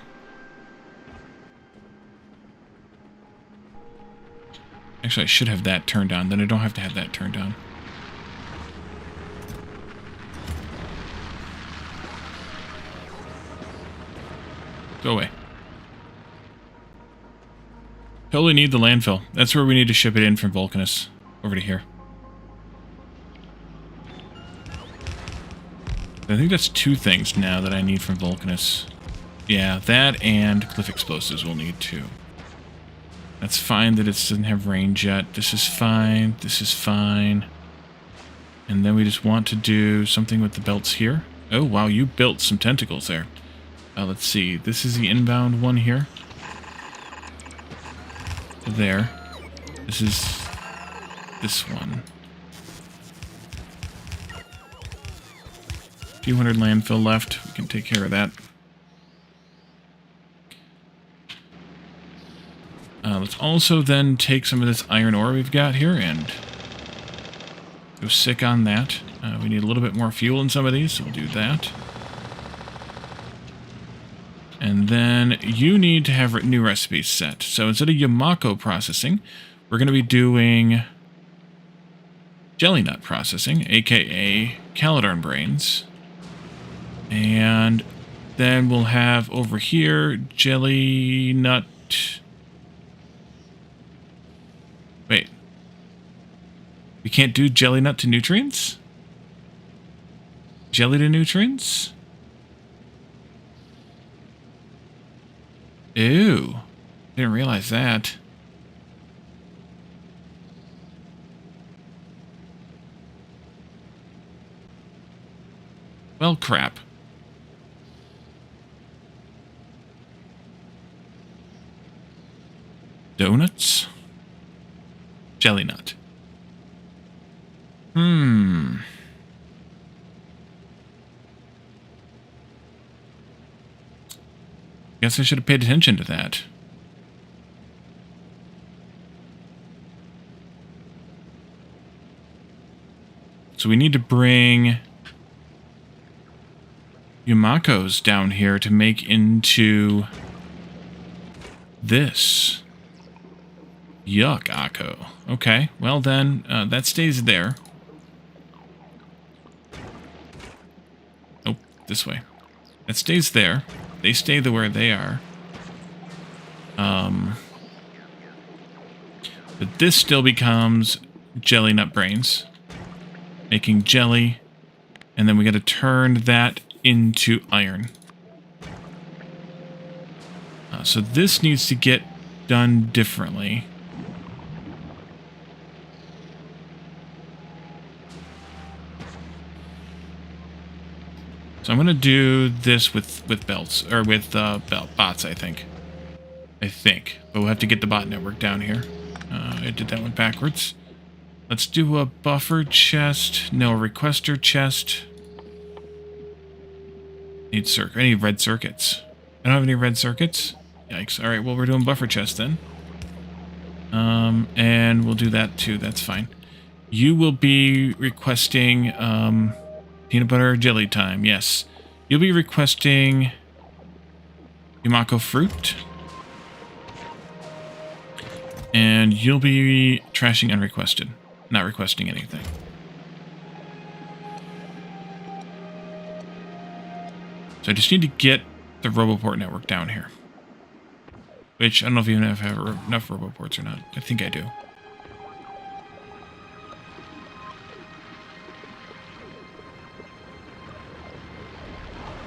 Actually, I should have that turned on. Then I don't have to have that turned on. Go away. Totally need the landfill. That's where we need to ship it in from Vulcanus. Over to here. I think that's 2 things now that I need from Vulcanus. Yeah, that and Cliff Explosives we'll need too. That's fine that it doesn't have range yet. This is fine. This is fine. And then we just want to do something with the belts here. Oh, wow, you built some tentacles there. Let's see. This is the inbound one here. There. This is this one. A few hundred landfill left. We can take care of that. Let's also then take some of this iron ore we've got here and go sick on that. We need a little bit more fuel in some of these, so we'll do that. And then you need to have new recipes set. So instead of Yamako processing, we're going to be doing jelly nut processing, aka Caladorn brains. And then we'll have over here jelly nut. Wait. We can't do jelly nut to nutrients? Jelly to nutrients? Ew. Didn't realize that. Well, crap. Donuts? Jelly nut. Guess I should have paid attention to that. So we need to bring Yumakos down here to make into this. Yuck, Akko. Okay, well then, that stays there. Oh, this way. That stays there. They stay where they are. But this still becomes jelly nut brains. Making jelly. And then we got to turn that into iron. So this needs to get done differently. So I'm going to do this with belts, or with bots, I think. But we'll have to get the bot network down here. I did that one backwards. Let's do a buffer chest. No, a requester chest. I need red circuits. I don't have any red circuits. Yikes. Alright, well, we're doing buffer chest then. And we'll do that too. That's fine. You will be requesting... peanut butter jelly time, yes. You'll be requesting Yamako fruit. And you'll be trashing unrequested. Not requesting anything. So I just need to get the Roboport network down here. Which, I don't know if you have enough Roboports or not. I think I do.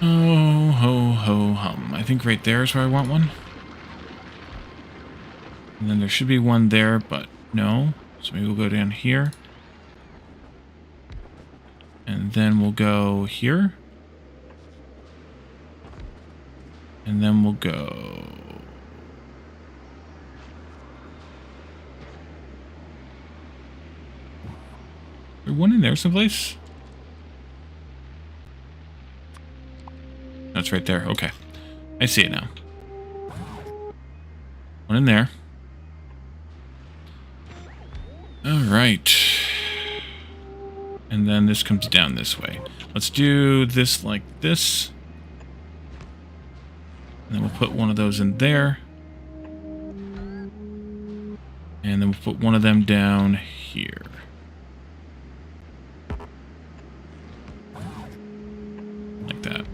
Oh, ho, ho, hum. I think right there is where I want one. And then there should be one there, but no. So maybe we'll go down here. And then we'll go here. And then we'll go... Is there one in there someplace? That's right there. Okay. I see it now. One in there. Alright. And then this comes down this way. Let's do this like this. And then we'll put one of those in there. And then we'll put one of them down here. Like that.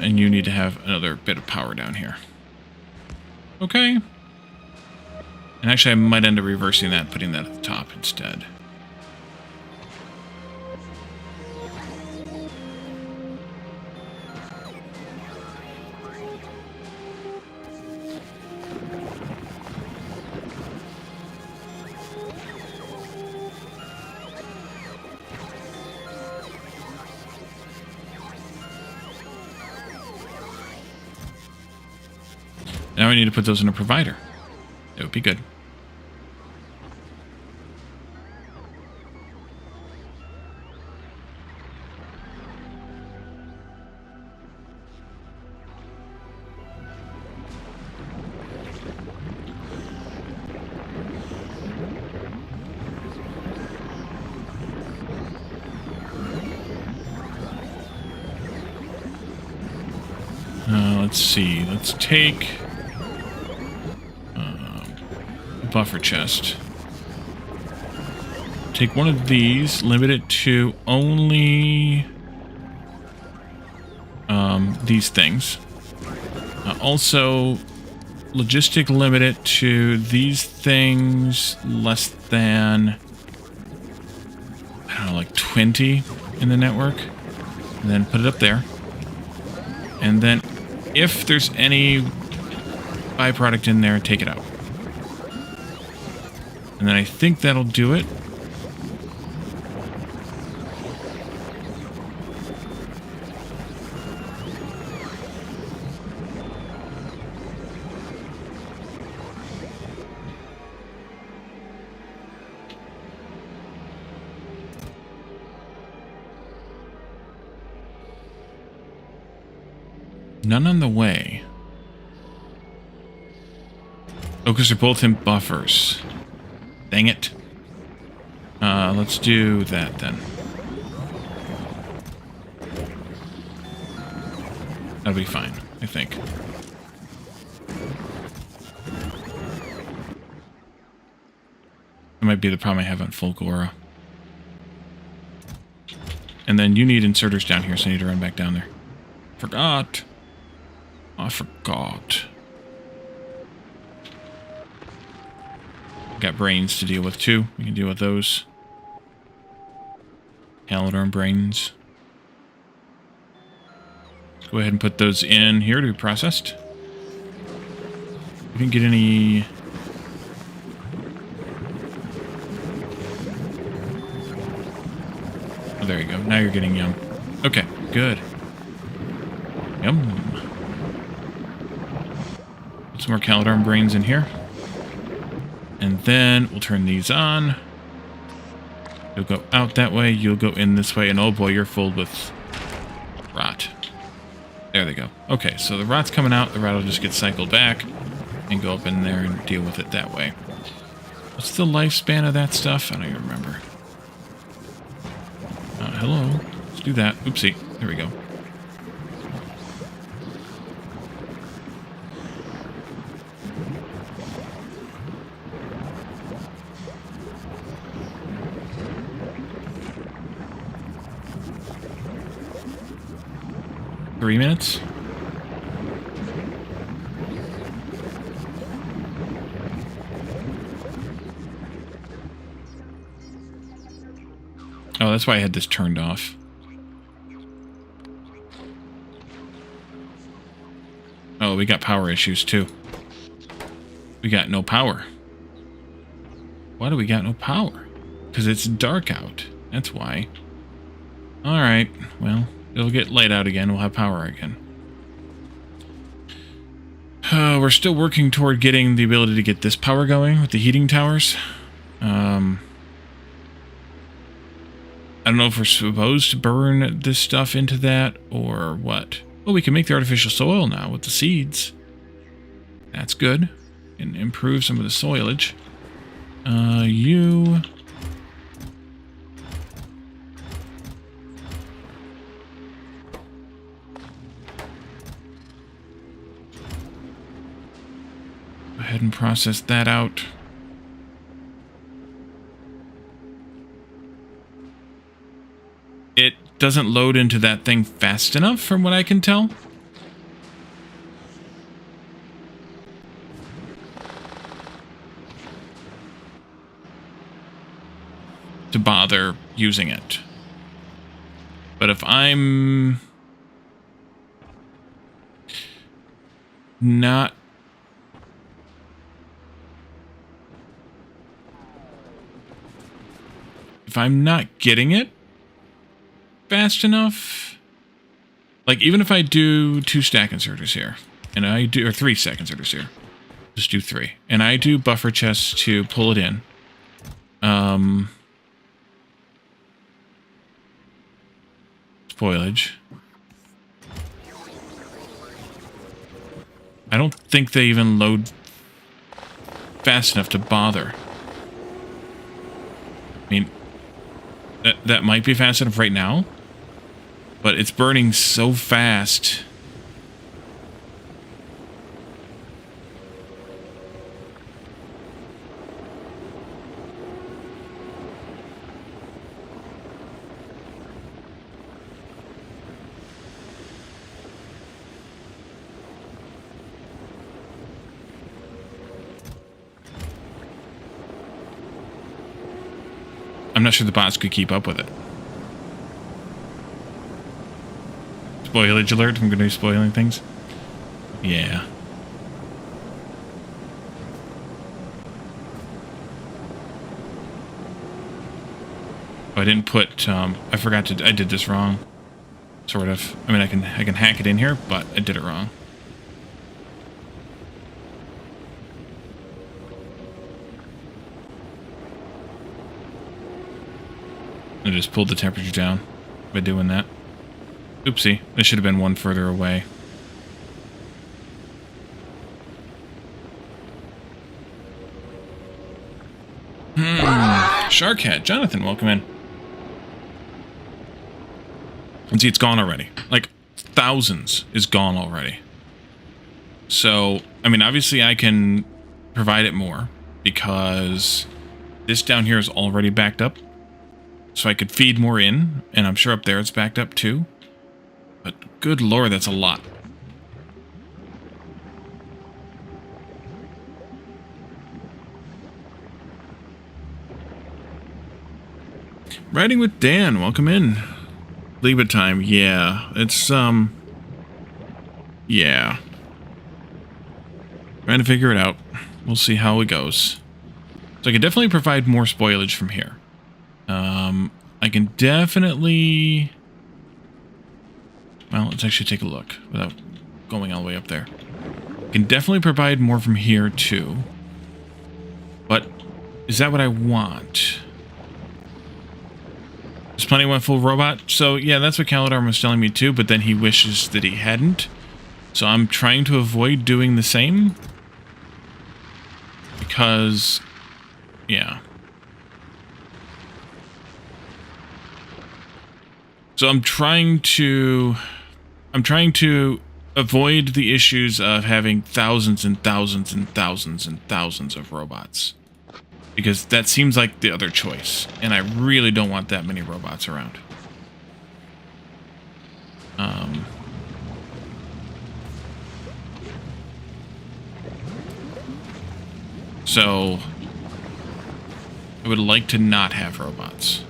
And you need to have another bit of power down here. Okay. And actually I might end up reversing that, putting that at the top instead. Now I need to put those in a provider. It would be good. Let's see. Let's take buffer chest. Take one of these, limit it to only these things. Also, logistic limit it to these things less than, I don't know, like 20 in the network. And then put it up there. And then if there's any byproduct in there, take it out. And then I think that'll do it. None on the way. Oh, because they're both in buffers. Dang it. Let's do that then. That'll be fine, I think. That might be the problem I have on Fulgora. And then you need inserters down here, so I need to run back down there. Forgot. I forgot. Got brains to deal with too. We can deal with those. Calidarm brains. Let's go ahead and put those in here to be processed. We didn't get any... Oh, there you go. Now you're getting yum. Okay, good. Yum. Put some more Calidarm brains in here. And then we'll turn these on. You'll go out that way, you'll go in this way, and oh boy, you're full with rot. There they go. Okay, so the rot's coming out, the rot will just get cycled back, and go up in there and deal with it that way. What's the lifespan of that stuff? I don't even remember. Hello. Let's do that. Oopsie. There we go. Three minutes? Oh, that's why I had this turned off. we got power issues too. We got no power. Why do we got no power? Because it's dark out. That's why. Alright, well, it'll get light out again. We'll have power again. We're still working toward getting the ability to get this power going with the heating towers. I don't know if we're supposed to burn this stuff into that or what. Well, we can make the artificial soil now with the seeds. That's good. And improve some of the soilage. You... Go ahead and process that out. It doesn't load into that thing fast enough from what I can tell. To bother using it. But if I'm not getting it fast enough, like even if I do 2 stack inserters here, and I do, or 3 stack inserters here, just do 3, and I do buffer chests to pull it in, spoilage. I don't think they even load fast enough to bother. I mean, that might be fast enough right now, but it's burning so fast. I'm not sure the bots could keep up with it. Spoilage alert, I'm going to be spoiling things. Yeah. Oh, I didn't put, I forgot to, I did this wrong. Sort of. I mean, I can hack it in here, but I did it wrong. I just pulled the temperature down by doing that. Oopsie, this should have been one further away. Sharkhead, Jonathan, welcome in. And see, it's gone already. Like, thousands is gone already. So, I mean, obviously I can provide it more because this down here is already backed up. So I could feed more in, and I'm sure up there it's backed up too. But good lord, that's a lot. Riding with Dan, welcome in. Gleba time, yeah. It's, yeah. Trying to figure it out. We'll see how it goes. So I can definitely provide more spoilage from here. I can definitely... Well, let's actually take a look without going all the way up there. I can definitely provide more from here, too. But is that what I want? There's plenty of one full robot. So, yeah, that's what Caladarm was telling me, too, but then he wishes that he hadn't. So I'm trying to avoid doing the same. Because, yeah. So I'm trying to avoid the issues of having thousands and thousands and thousands and thousands of robots. Because that seems like the other choice. And I really don't want that many robots around. So I would like to not have robots.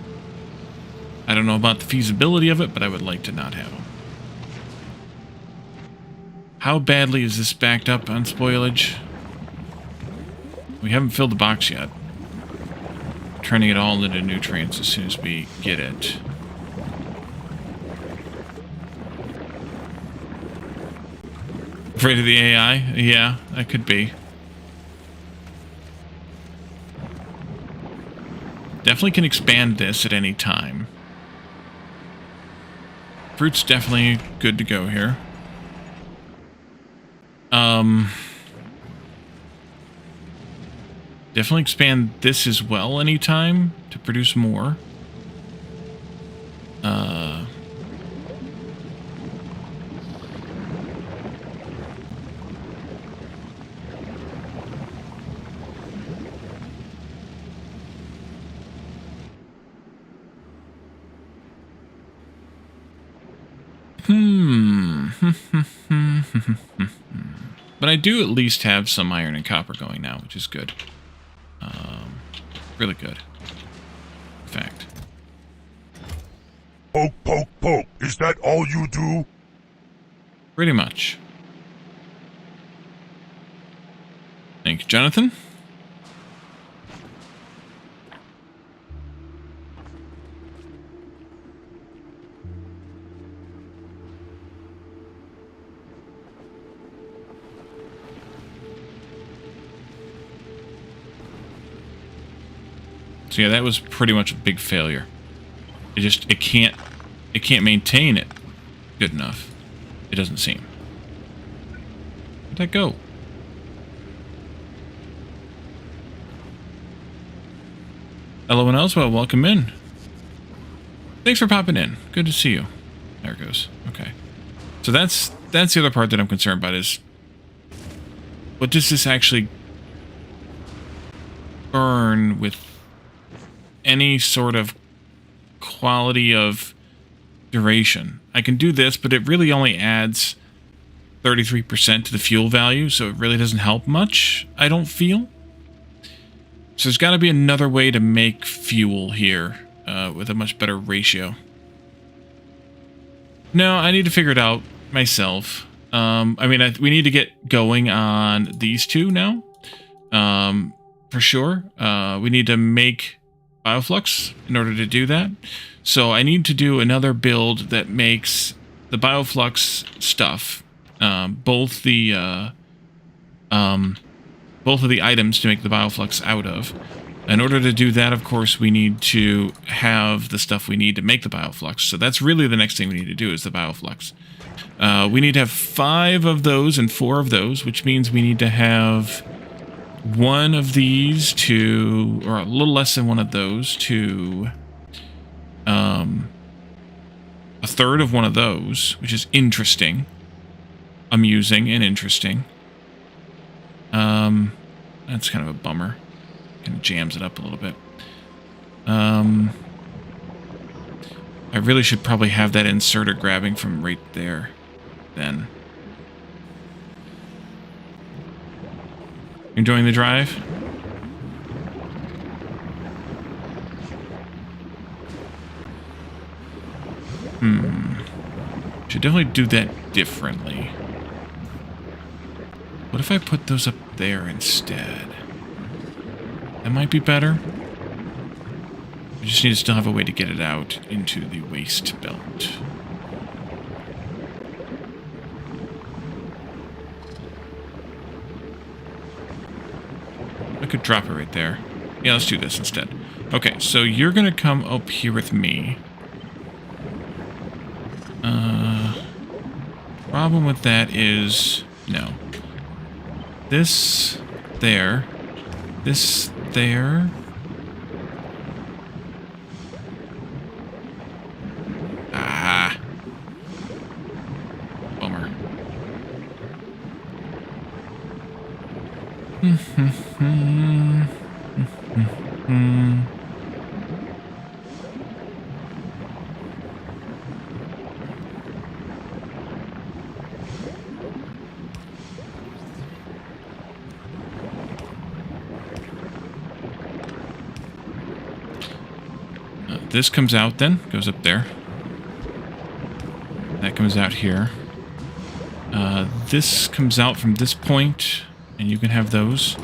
I don't know about the feasibility of it, but I would like to not have them. How badly is this backed up on spoilage? We haven't filled the box yet. Turning it all into nutrients as soon as we get it. Afraid of the AI? Yeah, that could be. Definitely can expand this at any time. Fruit's definitely good to go here. Definitely expand this as well anytime to produce more. But I do at least have some iron and copper going now, which is good. Really good. In fact. Poke, poke, poke. Is that all you do? Pretty much. Thank you, Jonathan. So yeah, that was pretty much a big failure. It can't maintain it good enough. It doesn't seem. Where'd that go? Hello, and else. Well, welcome in. Thanks for popping in. Good to see you. There it goes. Okay. So that's the other part that I'm concerned about is what does this actually burn with any sort of quality of duration. I can do this, but it really only adds 33% to the fuel value, so it really doesn't help much, I don't feel. So there's got to be another way to make fuel here with a much better ratio. No, I need to figure it out myself. I mean, we need to get going on these two now, for sure. We need to make Bioflux in order to do that. So I need to do another build that makes the Bioflux stuff, both of the items to make the Bioflux out of. In order to do that, of course, we need to have the stuff we need to make the Bioflux. So that's really the next thing we need to do is the Bioflux. We need to have 5 of those and 4 of those, which means we need to have one of these to, or a little less than one of those to, a third of one of those, which is interesting, amusing, and interesting. That's kind of a bummer. Kind of jams it up a little bit. I really should probably have that inserter grabbing from right there, then. Enjoying the drive? Should definitely do that differently. What if I put those up there instead? That might be better. We just need to still have a way to get it out into the waste belt. I could drop it right there. Yeah, let's do this instead. Okay, so you're gonna come up here with me. Problem with that is no. This there. This there. Ah. Bummer. This comes out then, goes up there. That comes out here. This comes out from this point, and you can have those.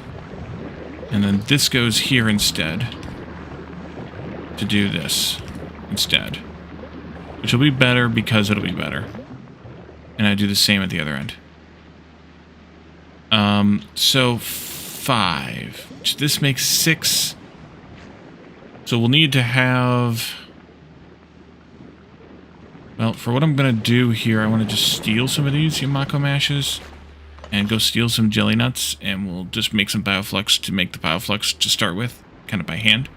And then this goes here instead to do this instead. Which will be better because it'll be better. And I do the same at the other end. So 5. Which this makes 6. So we'll need to have... Well, for what I'm going to do here, I want to just steal some of these Yamako mashes. And go steal some jelly nuts. And we'll just make some Bioflux to make the Bioflux to start with. Kind of by hand.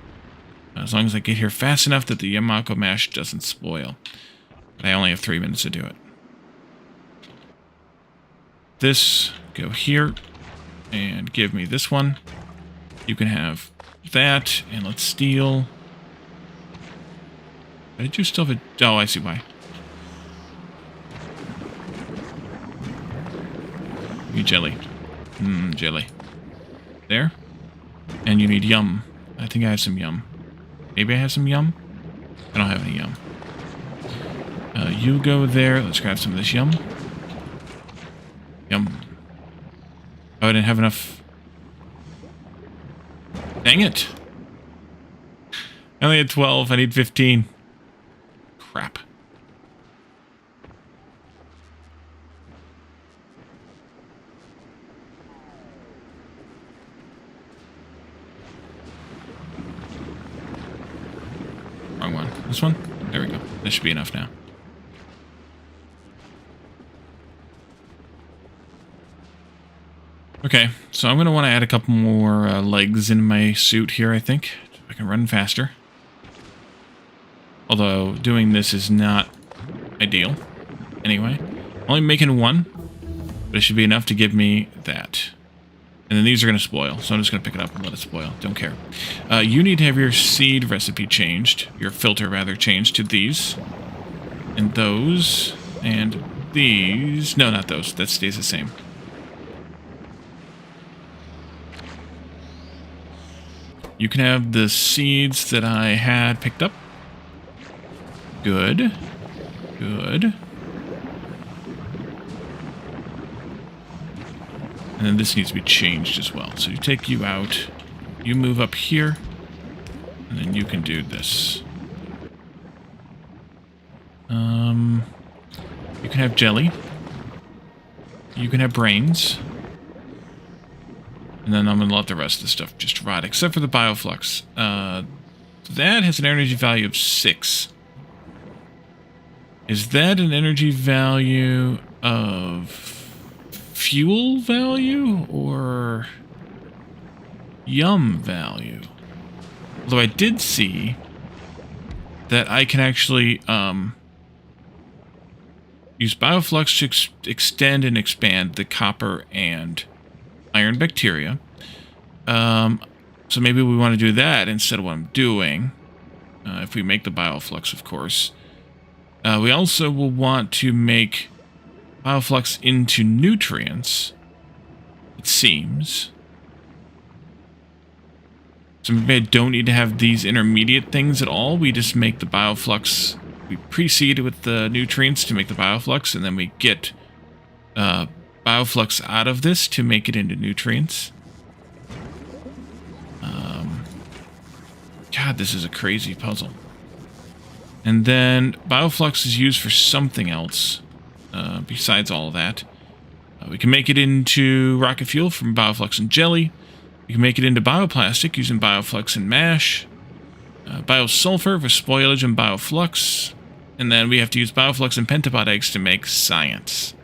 As long as I get here fast enough that the Yamako mash doesn't spoil. But I only have 3 minutes to do it. This, go here, and give me this one. You can have that, and let's steal. Did you still have a... Oh, I see why. You jelly. Jelly. There. And you need yum. I think I have some yum. Maybe I have some yum? I don't have any yum. You go there. Let's grab some of this yum. Yum. Oh, I didn't have enough. Dang it. I only had 12. I need 15. Crap. Wrong one. This one? There we go. That should be enough now. Okay, so I'm going to want to add a couple more legs in my suit here, I think. So I can run faster. Although, doing this is not ideal. Anyway, only making 1. But it should be enough to give me that. And then these are going to spoil, so I'm just going to pick it up and let it spoil. Don't care. You need to have your seed recipe changed. Your filter, rather, changed to these. And those. And these. No, not those. That stays the same. You can have the seeds that I had picked up. Good. Good. And then this needs to be changed as well. So you take you out. You move up here. And then you can do this. You can have jelly. You can have brains. And then I'm going to let the rest of the stuff just rot, except for the Bioflux. That has an energy value of 6. Is that an energy value of fuel value or yum value? Although I did see that I can actually use Bioflux to extend and expand the copper and iron bacteria. So maybe we want to do that instead of what I'm doing. If we make the Bioflux, of course. We also will want to make Bioflux into nutrients, it seems. So maybe I don't need to have these intermediate things at all. We just make the Bioflux. We pre-seed with the nutrients to make the Bioflux, and then we get Bioflux out of this to make it into nutrients. God, this is a crazy puzzle. And then Bioflux is used for something else besides all of that. We can make it into rocket fuel from Bioflux and jelly. We can make it into bioplastic using Bioflux and mash. Biosulfur for spoilage and Bioflux. And then we have to use Bioflux and pentapod eggs to make science.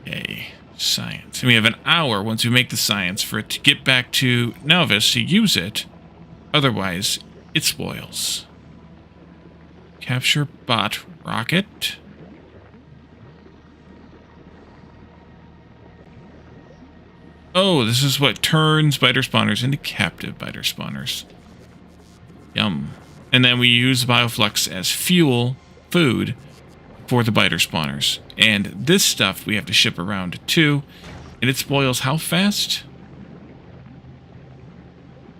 Yay, science. And we have an hour once we make the science for it to get back to Novice to use it. Otherwise, it spoils. Capture bot rocket. Oh, this is what turns biter spawners into captive biter spawners. Yum. And then we use Bioflux as fuel, food, for the biter spawners. And this stuff we have to ship around too. And it spoils how fast?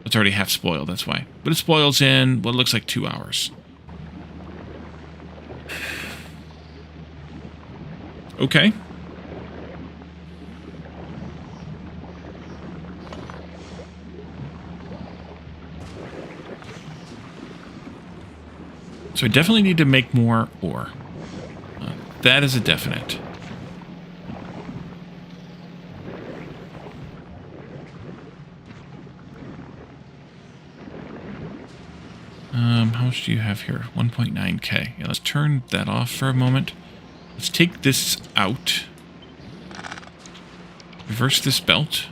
It's already half spoiled, that's why. But it spoils in what looks like 2 hours. Okay. So I definitely need to make more ore. That is a definite. How much do you have here? 1.9k. Yeah, let's turn that off for a moment. Let's take this out. Reverse this belt.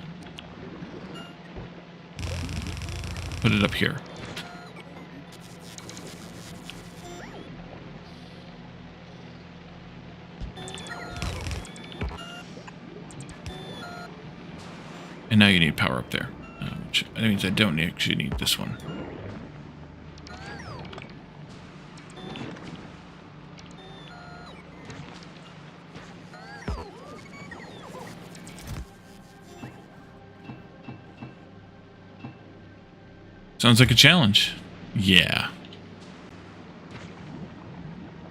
Put it up here. And now you need power up there. Which means I don't actually need this one. Sounds like a challenge. Yeah.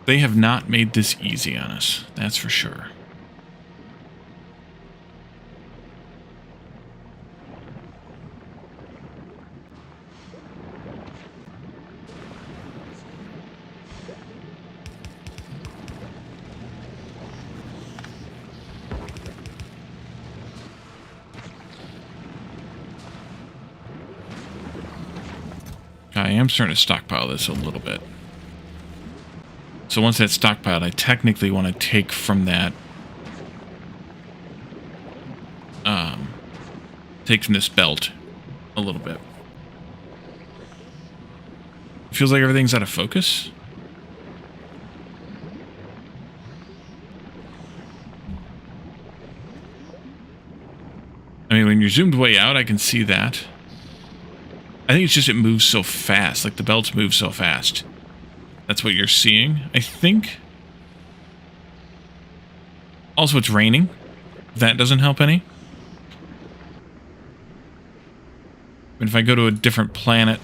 They have not made this easy on us, that's for sure. I am starting to stockpile this a little bit. So once that's stockpiled, I technically want to take from that... take from this belt a little bit. Feels like everything's out of focus. I mean, when you're zoomed way out, I can see that. I think it's just it moves so fast. Like, the belts move so fast. That's what you're seeing, I think. Also, it's raining. That doesn't help any. But if I go to a different planet,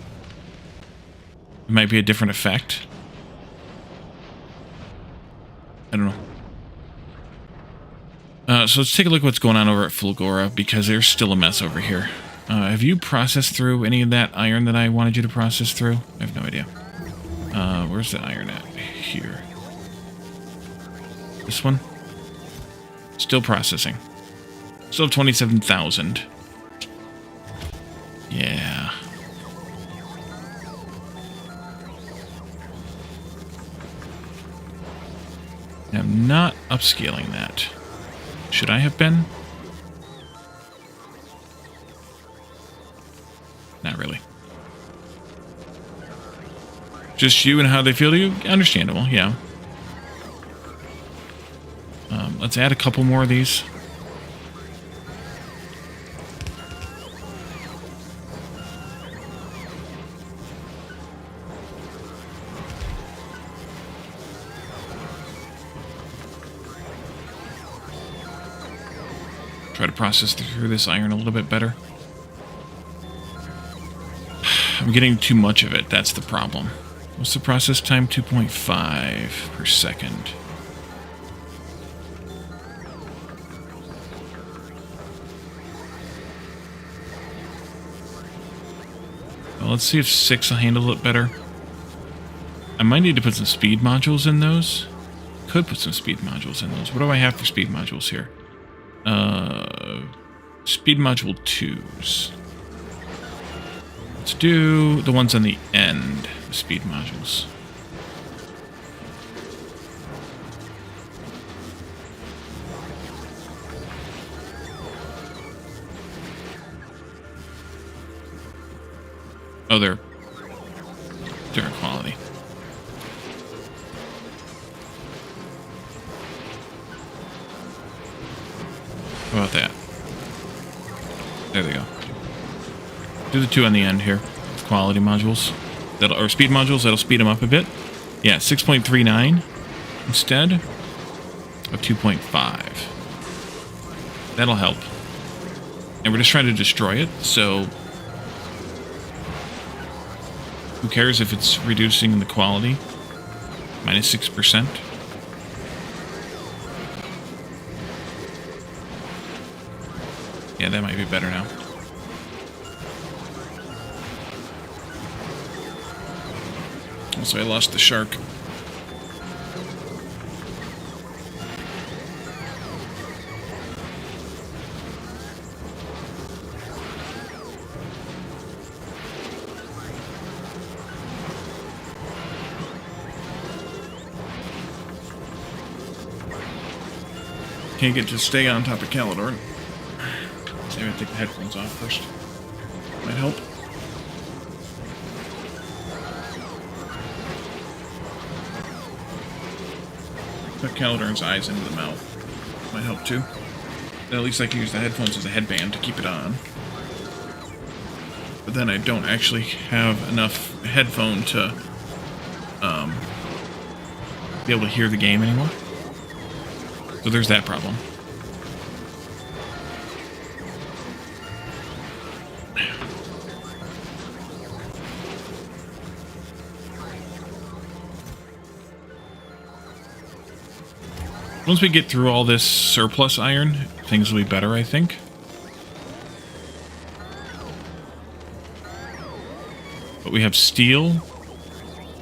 it might be a different effect. I don't know. So let's take a look at what's going on over at Fulgora, because there's still a mess over here. Have you processed through any of that iron that I wanted you to process through? I have no idea. Where's the iron at? Here. This one? Still processing. Still have 27,000. Yeah. I'm not upscaling that. Should I have been? Not really. Just you and how they feel to you? Understandable, yeah. Let's add a couple more of these. Try to process through this iron a little bit better. I'm getting too much of it, that's the problem. What's the process time? 2.5 per second. Well, let's see if 6 will handle it better. I might need to put some speed modules in those. Could put some speed modules in those. What do I have for speed modules here? Speed module 2s. Let's do the ones on the end, the speed modules. Oh, they're different quality. How about that? There they go. Do the 2 on the end here. Quality modules. Or speed modules. That'll speed them up a bit. Yeah, 6.39 instead of 2.5. That'll help. And we're just trying to destroy it, so... who cares if it's reducing the quality? Minus 6%. Yeah, that might be better now. Also, I lost the shark. Can't get to stay on top of Calidor. So I'm gonna take the headphones off first. Might help. Put Calidor's eyes into the mouth. Might help too. Then at least I can use the headphones as a headband to keep it on. But then I don't actually have enough headphone to be able to hear the game anymore. So there's that problem. Once we get through all this surplus iron, things will be better, I think. But we have steel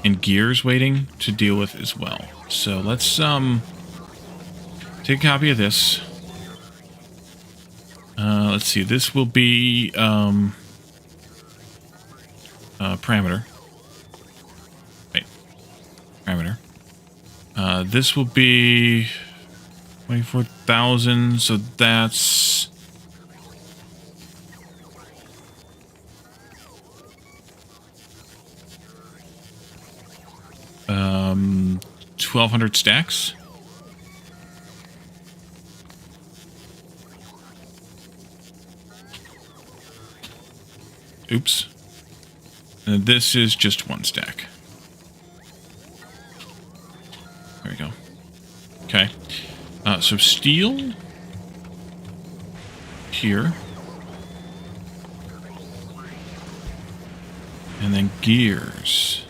and gears waiting to deal with as well. So let's take a copy of this. Let's see, this will be parameter. Wait, parameter. This will be 24,000, so that's 1,200 stacks. Oops. And this is just 1 stack. There we go. Okay. So steel here. And then gears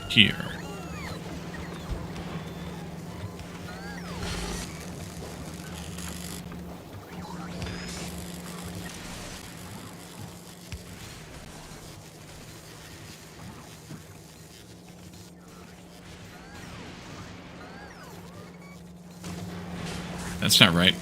here. That's not right.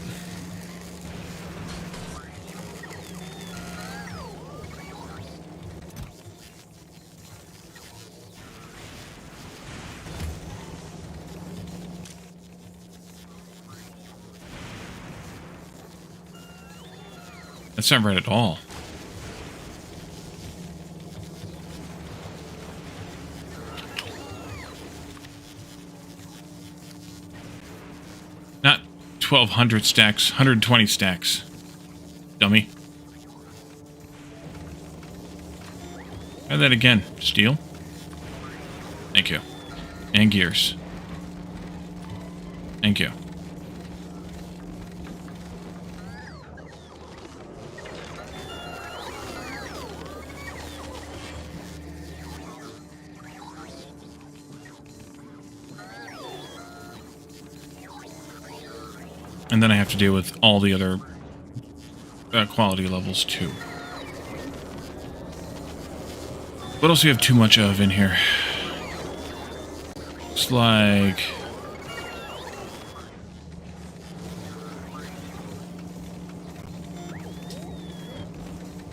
That's not right at all. Not 1,200 stacks, 120 stacks. Dummy. Try that again. Steel. Thank you. And gears. Thank you. And then I have to deal with all the other quality levels too. What else do you have too much of in here? It's like...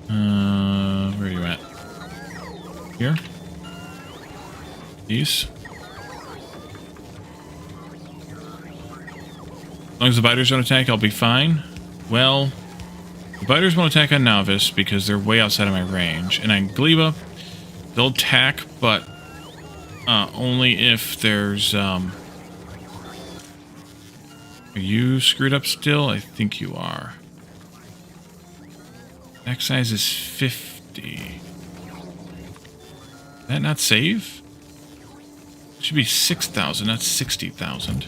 where are you at? Here? These? As long as the biters don't attack, I'll be fine. Well, the biters won't attack on Novice because they're way outside of my range. And on Gleba, they'll attack, but only if there's... Are you screwed up still? I think you are. Attack size is 50. Did that not save? It should be 6,000, not 60,000.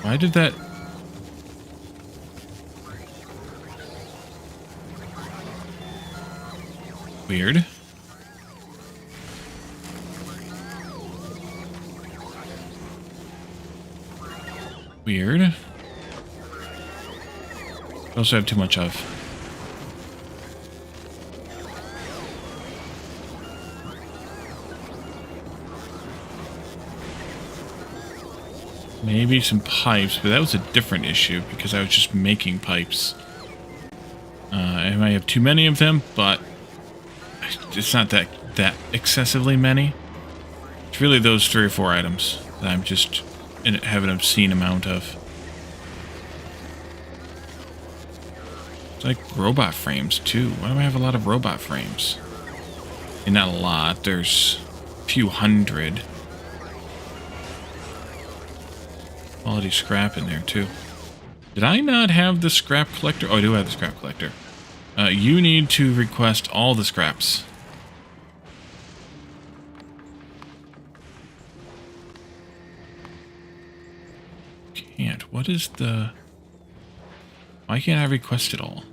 Why did that... Weird. Weird. Also have too much of. Maybe some pipes, but that was a different issue because I was just making pipes. I might have too many of them, but it's not that excessively many. It's really those 3 or 4 items that I'm just have an obscene amount of. It's like robot frames too. Why do I have a lot of robot frames? And not a lot. There's a few hundred. Quality scrap in there too. Did I not have the scrap collector? Oh, I do have the scrap collector. You need to request all the scraps. Can't. What is the... Why can't I request it all?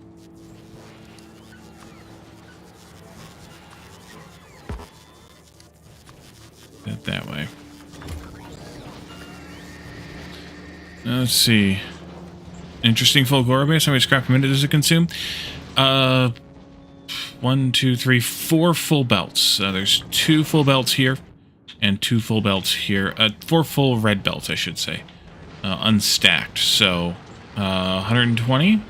That way. Let's see. Interesting full gore base. How many scrap per minute does it consume? 1, 2, 3, 4 full belts. There's 2 full belts here and 2 full belts here. 4 full red belts, I should say. Unstacked. So, 120?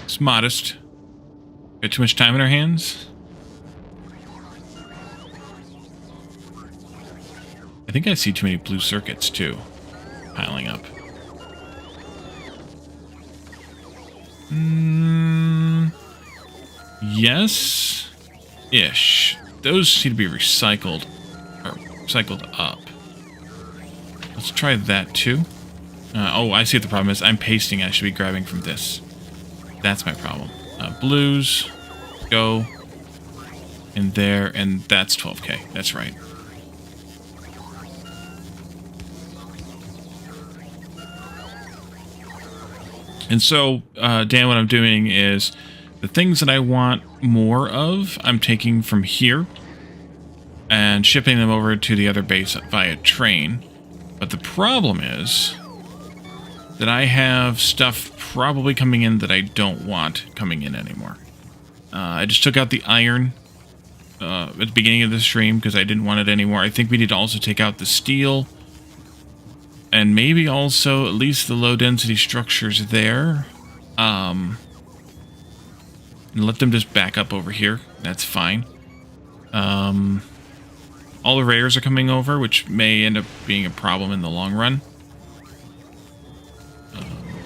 It's modest. Got too much time in our hands. I think I see too many blue circuits too, piling up. Yes, ish. Those seem to be recycled, or cycled up. Let's try that too. Oh, I see what the problem is. I'm pasting. I should be grabbing from this. That's my problem. Blues, go in there, and that's 12k. That's right. And so, Dan, what I'm doing is the things that I want more of, I'm taking from here and shipping them over to the other base via train. But the problem is that I have stuff probably coming in that I don't want coming in anymore. I just took out the iron at the beginning of the stream because I didn't want it anymore. I think we need to also take out the steel and maybe also at least the low density structures there. And let them just back up over here. That's fine. All the rares are coming over, which may end up being a problem in the long run.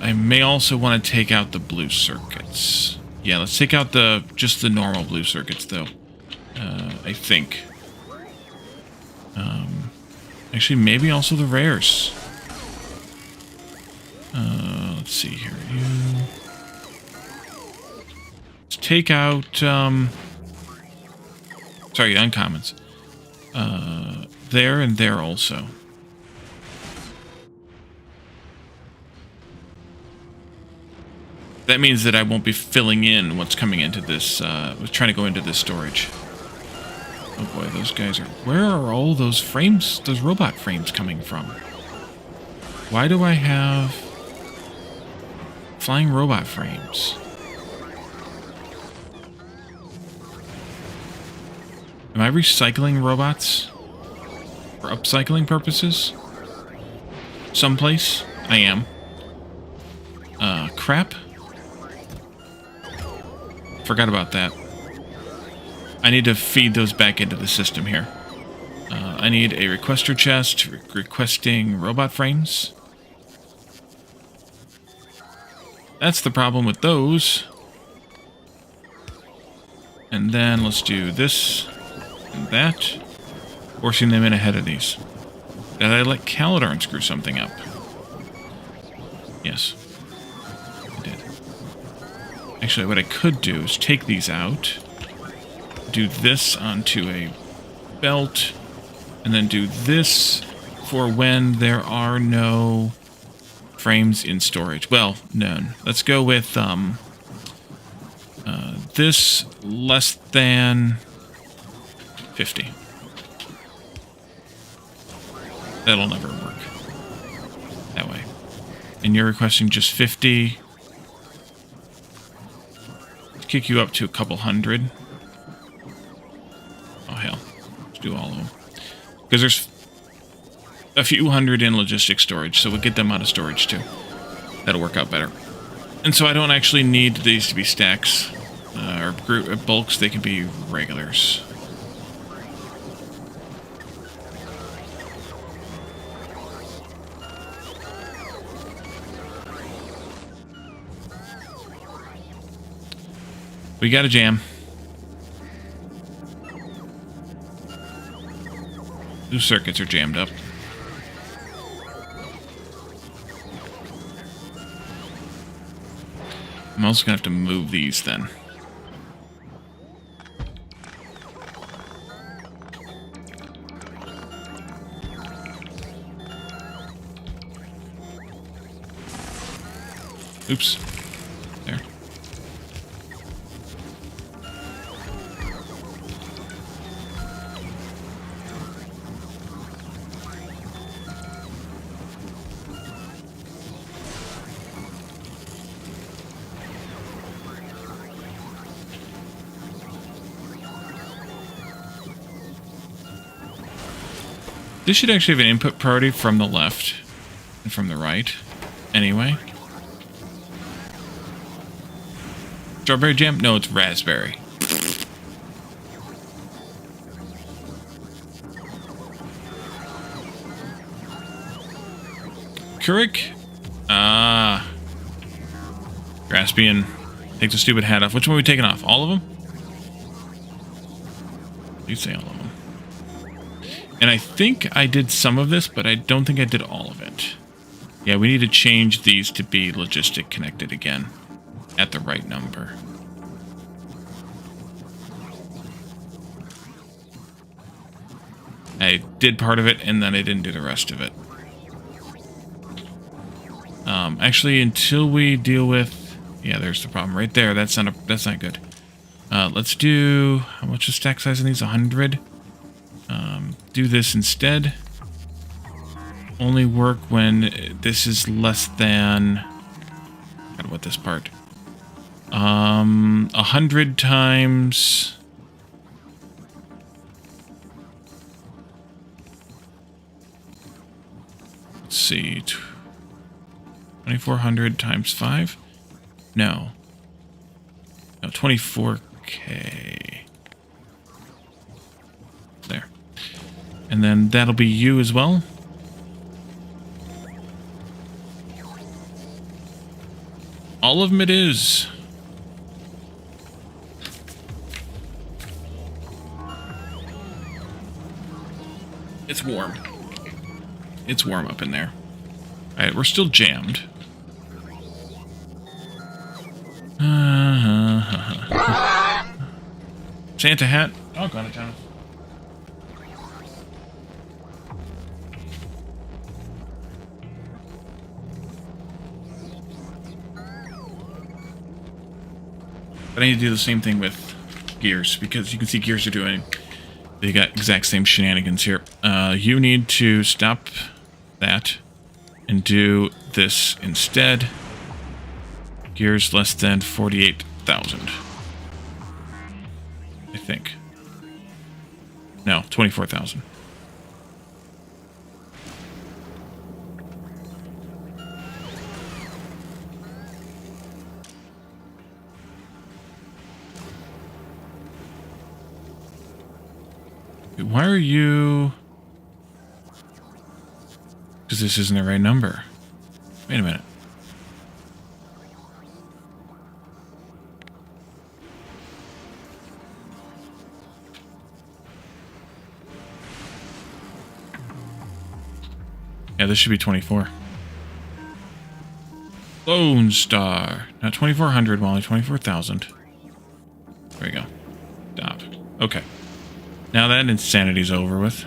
I may also want to take out the blue circuits. Yeah, let's take out just the normal blue circuits, though. I think. Actually, maybe also the rares. Let's see here. Let's take out... sorry, the uncommons. There and there also. That means that I won't be filling in what's coming into this, trying to go into this storage. Oh boy, those guys are... Where are all those frames, those robot frames coming from? Why do I have flying robot frames? Am I recycling robots for upcycling purposes? Someplace? I am. Crap. Forgot about that. I need to feed those back into the system here. I need a requester chest requesting robot frames. That's the problem with those. And then let's do this and that. Forcing them in ahead of these. Did I let Caladorn screw something up? Yes. I did. Actually, what I could do is take these out. Do this onto a belt. And then do this for when there are no frames in storage. Well, none. Let's go with this less than 50. That'll never work that way. And you're requesting just 50. Let's kick you up to a couple hundred. Oh, hell. Let's do all of them. Because there's a few hundred in logistics storage, so we'll get them out of storage too. That'll work out better. And so I don't actually need these to be stacks or bulks. They can be regulars. We got a jam. Those circuits are jammed up. I'm also going to have to move these then. Oops. There. This should actually have an input priority from the left and from the right. Anyway. Strawberry jam? No, it's raspberry. Keurig? Ah. Graspian. Take the stupid hat off. Which one are we taking off? All of them? You'd say all of them. And I think I did some of this, but I don't think I did all of it. Yeah, we need to change these to be logistic connected again. At the right number. I did part of it, and then I didn't do the rest of it. Actually, until we deal with... Yeah, there's the problem right there. That's not good. Let's do... How much is stack size in these? 100? Do this instead. Only work when this is less than... Forgot about this part. 100 times... Let's see. 2400 times 5? No. No, 24K. There. And then that'll be you as well. All of them it is. It's warm. It's warm up in there. Alright, we're still jammed. Santa hat. Oh, got it, John. But I need to do the same thing with gears, because you can see gears are doing... They got exact same shenanigans here. You need to stop that and do this instead. Gears less than 48,000. I think. No, 24,000. Why are you... Because this isn't the right number. Wait a minute. Yeah, this should be 24. Lone Star. Not 2400, Molly, 24,000. There we go. Stop. Okay. Now that insanity's over with.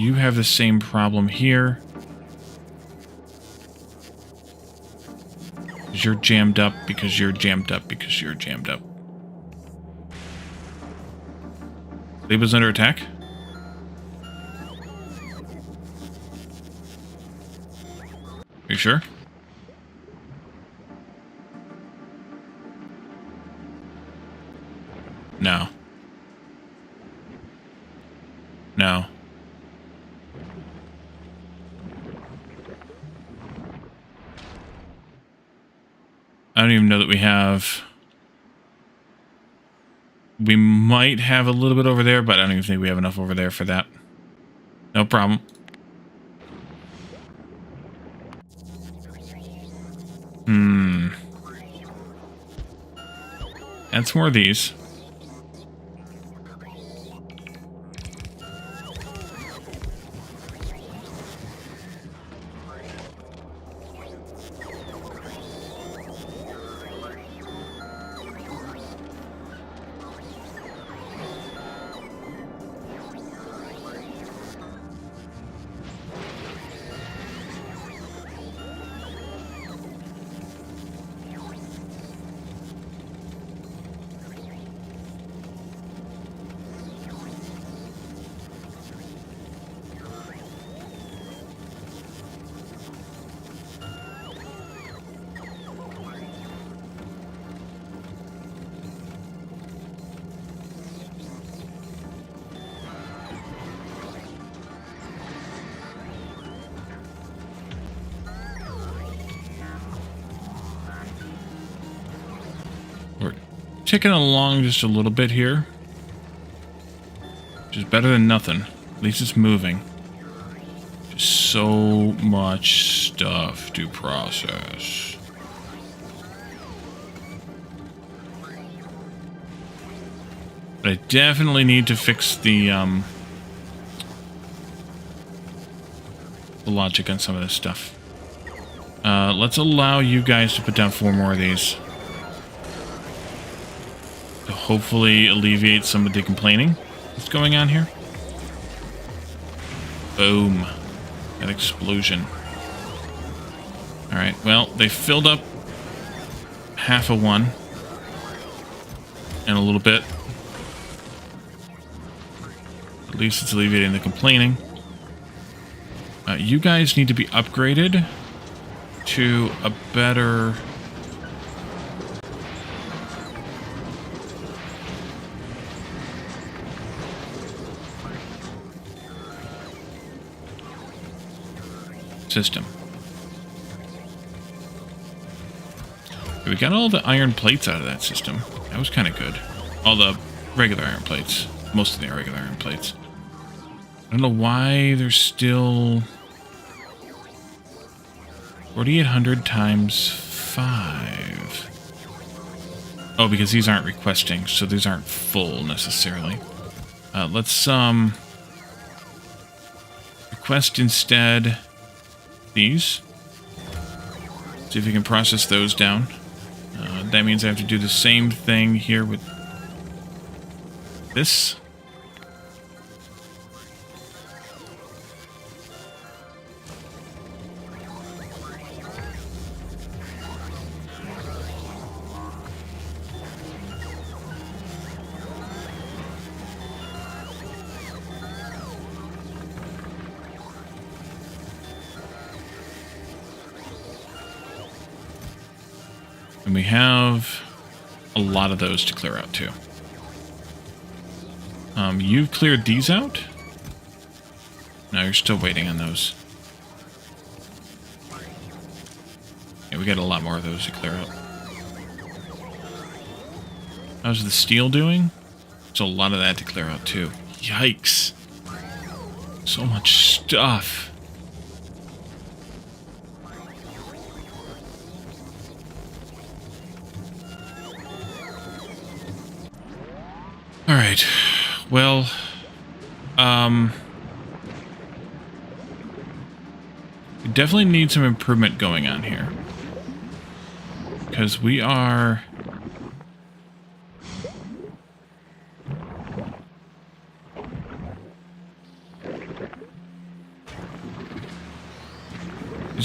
you have the same problem here. Because you're jammed up, because you're jammed up, because you're jammed up. Gleba's under attack. Are you sure? No. No. I don't even know that we have... We might have a little bit over there, but I don't even think we have enough over there for that. No problem. Add some more of these. Ticking along just a little bit here, which is better than nothing. At least it's moving. Just so much stuff to process. But I definitely need to fix the logic on some of this stuff. Let's allow you guys to put down 4 more of these. To hopefully alleviate some of the complaining that's going on here. Boom. That explosion. Alright, well, they filled up half of one. And a little bit. At least it's alleviating the complaining. You guys need to be upgraded to a better... system. We got all the iron plates out of that system. That was kind of good. All the regular iron plates. Most of the regular iron plates. I don't know why there's still 4,800 times 5. Oh, because these aren't requesting, so these aren't full necessarily. Let's request instead these. See if we can process those down. That means I have to do the same thing here with this. And we have a lot of those to clear out, too. You've cleared these out? No, you're still waiting on those. Yeah, we got a lot more of those to clear out. How's the steel doing? There's a lot of that to clear out, too. Yikes. So much stuff. Alright, well, we definitely need some improvement going on here. Because we are...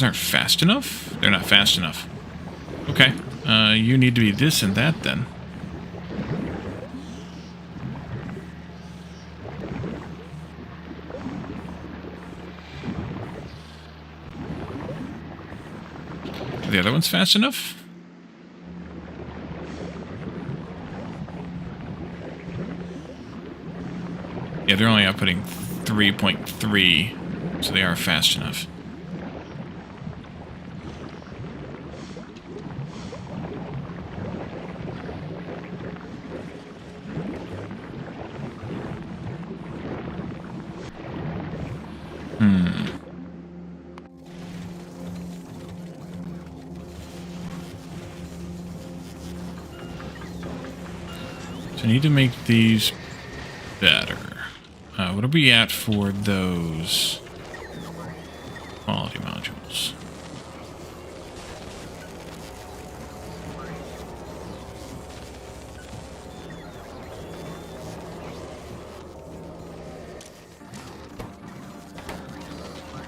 Those aren't fast enough? They're not fast enough. Okay. You need to be this and that then. Are the other ones fast enough? Yeah, they're only outputting 3.3, so they are fast enough. So I need to make these better. What are we at for those quality modules?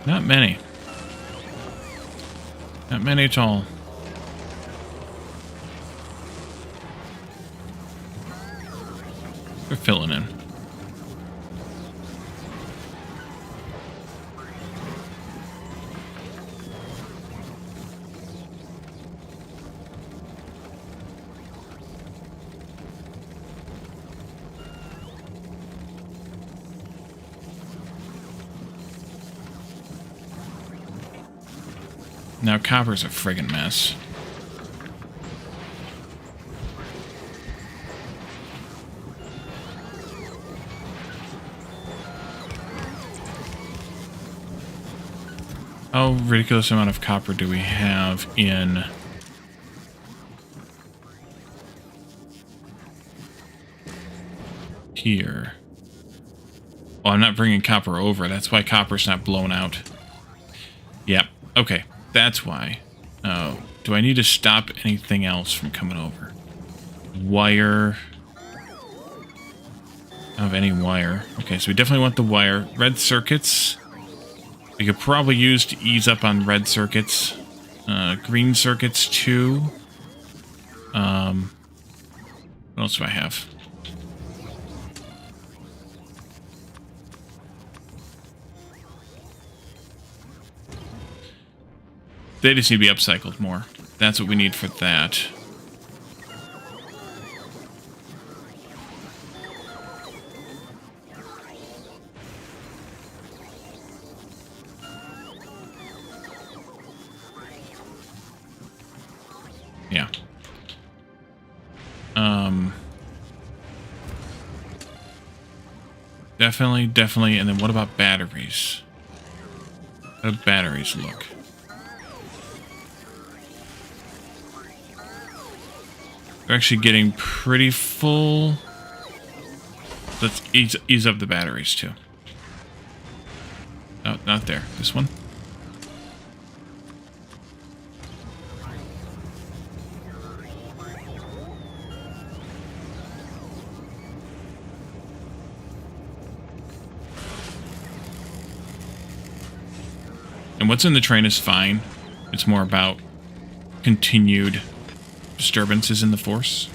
Not many. Not many at all. They're filling in. Now copper's a friggin' mess. How ridiculous amount of copper do we have in here? Oh, I'm not bringing copper over. That's why copper's not blown out. Yep. Okay. That's why. Oh, do I need to stop anything else from coming over? Wire. I don't have any wire. Okay, so we definitely want the wire. Red circuits. We could probably use to ease up on red circuits. Green circuits too. What else do I have? They just need to be upcycled more. That's what we need for that. Yeah. Definitely. And then what about batteries? How do batteries look? They're actually getting pretty full. Let's ease up the batteries too. Oh, not there. This one. And what's in the train is fine. It's more about continued disturbances in the force.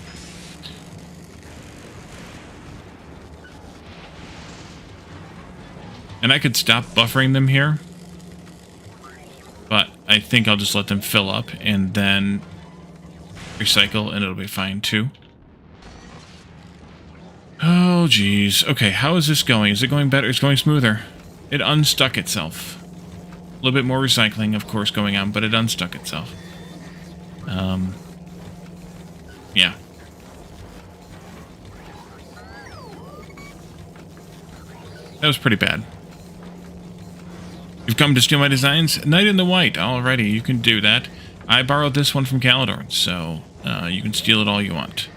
And I could stop buffering them here, but I think I'll just let them fill up and then recycle and it'll be fine too. Oh geez. Okay, how is this going? Is it going better? It's going smoother. It unstuck itself. A little bit more recycling, of course, going on, but it unstuck itself. Yeah. That was pretty bad. You've come to steal my designs? Knight in the White. Alrighty, you can do that. I borrowed this one from Calidorn, so you can steal it all you want.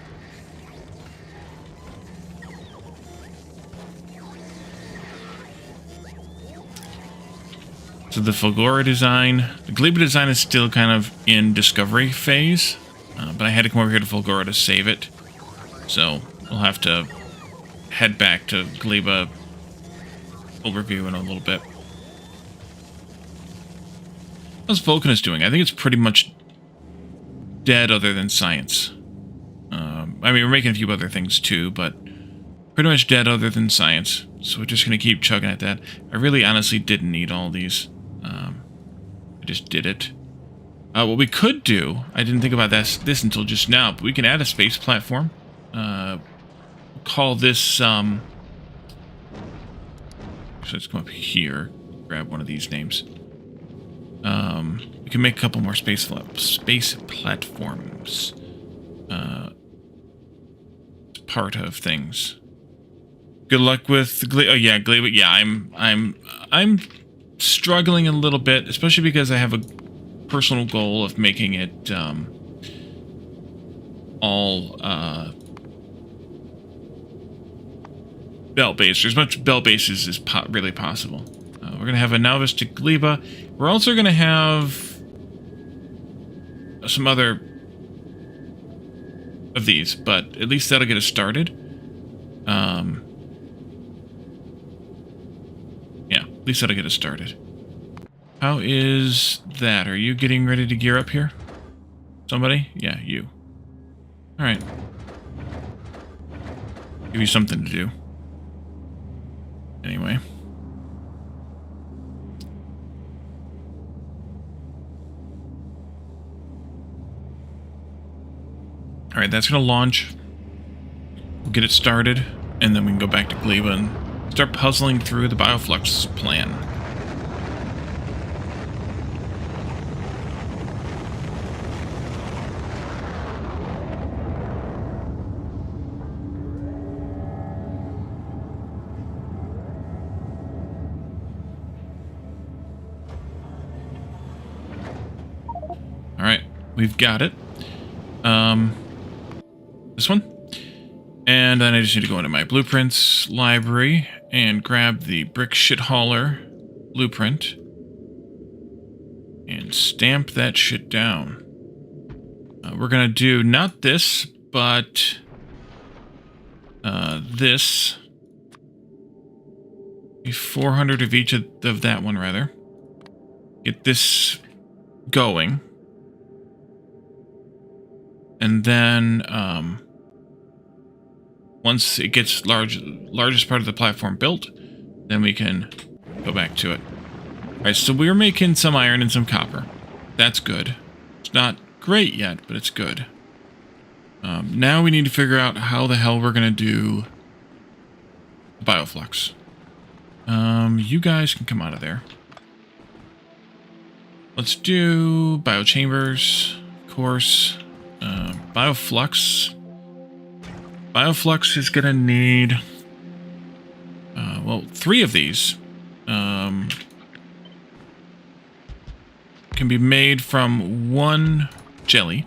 So the Fulgora design, the Gleba design is still kind of in discovery phase, but I had to come over here to Fulgora to save it. So we'll have to head back to Gleba overview in a little bit. How's Vulcanus doing? I think it's pretty much dead other than science. I mean, we're making a few other things too, but pretty much dead other than science. So we're just going to keep chugging at that. I really honestly didn't need all these. I just did it. What we could do, I didn't think about this until just now, but we can add a space platform. Call this, so let's come up here, grab one of these names. We can make a couple more space platforms. Part of things. Good luck with the Gleba. Oh yeah, Gleba. Yeah, I'm struggling a little bit, especially because I have a personal goal of making it all belt-based, or as much belt-based as really possible. We're gonna have a novice to Gleba. We're also gonna have some other of these, but at least that'll get us started. Yeah, at least that'll get us started. How is that? Are you getting ready to gear up here? Somebody? Yeah, you. Alright. Give you something to do. Anyway. Alright, that's going to launch. We'll get it started, and then we can go back to Gleba and start puzzling through the Bioflux plan. Alright, we've got it. This one. And then I just need to go into my blueprints library and grab the brick shit hauler blueprint and stamp that shit down. We're gonna do not this, but this. 400 of each of that one, rather. Get this going. And then, once it gets largest part of the platform built, then we can go back to it. Alright, so we're making some iron and some copper. That's good. It's not great yet, but it's good. Now we need to figure out how the hell we're going to do Bioflux. You guys can come out of there. Let's do biochambers, of course. Bioflux. Bioflux is going to need, well, 3 of these. Can be made from 1 jelly.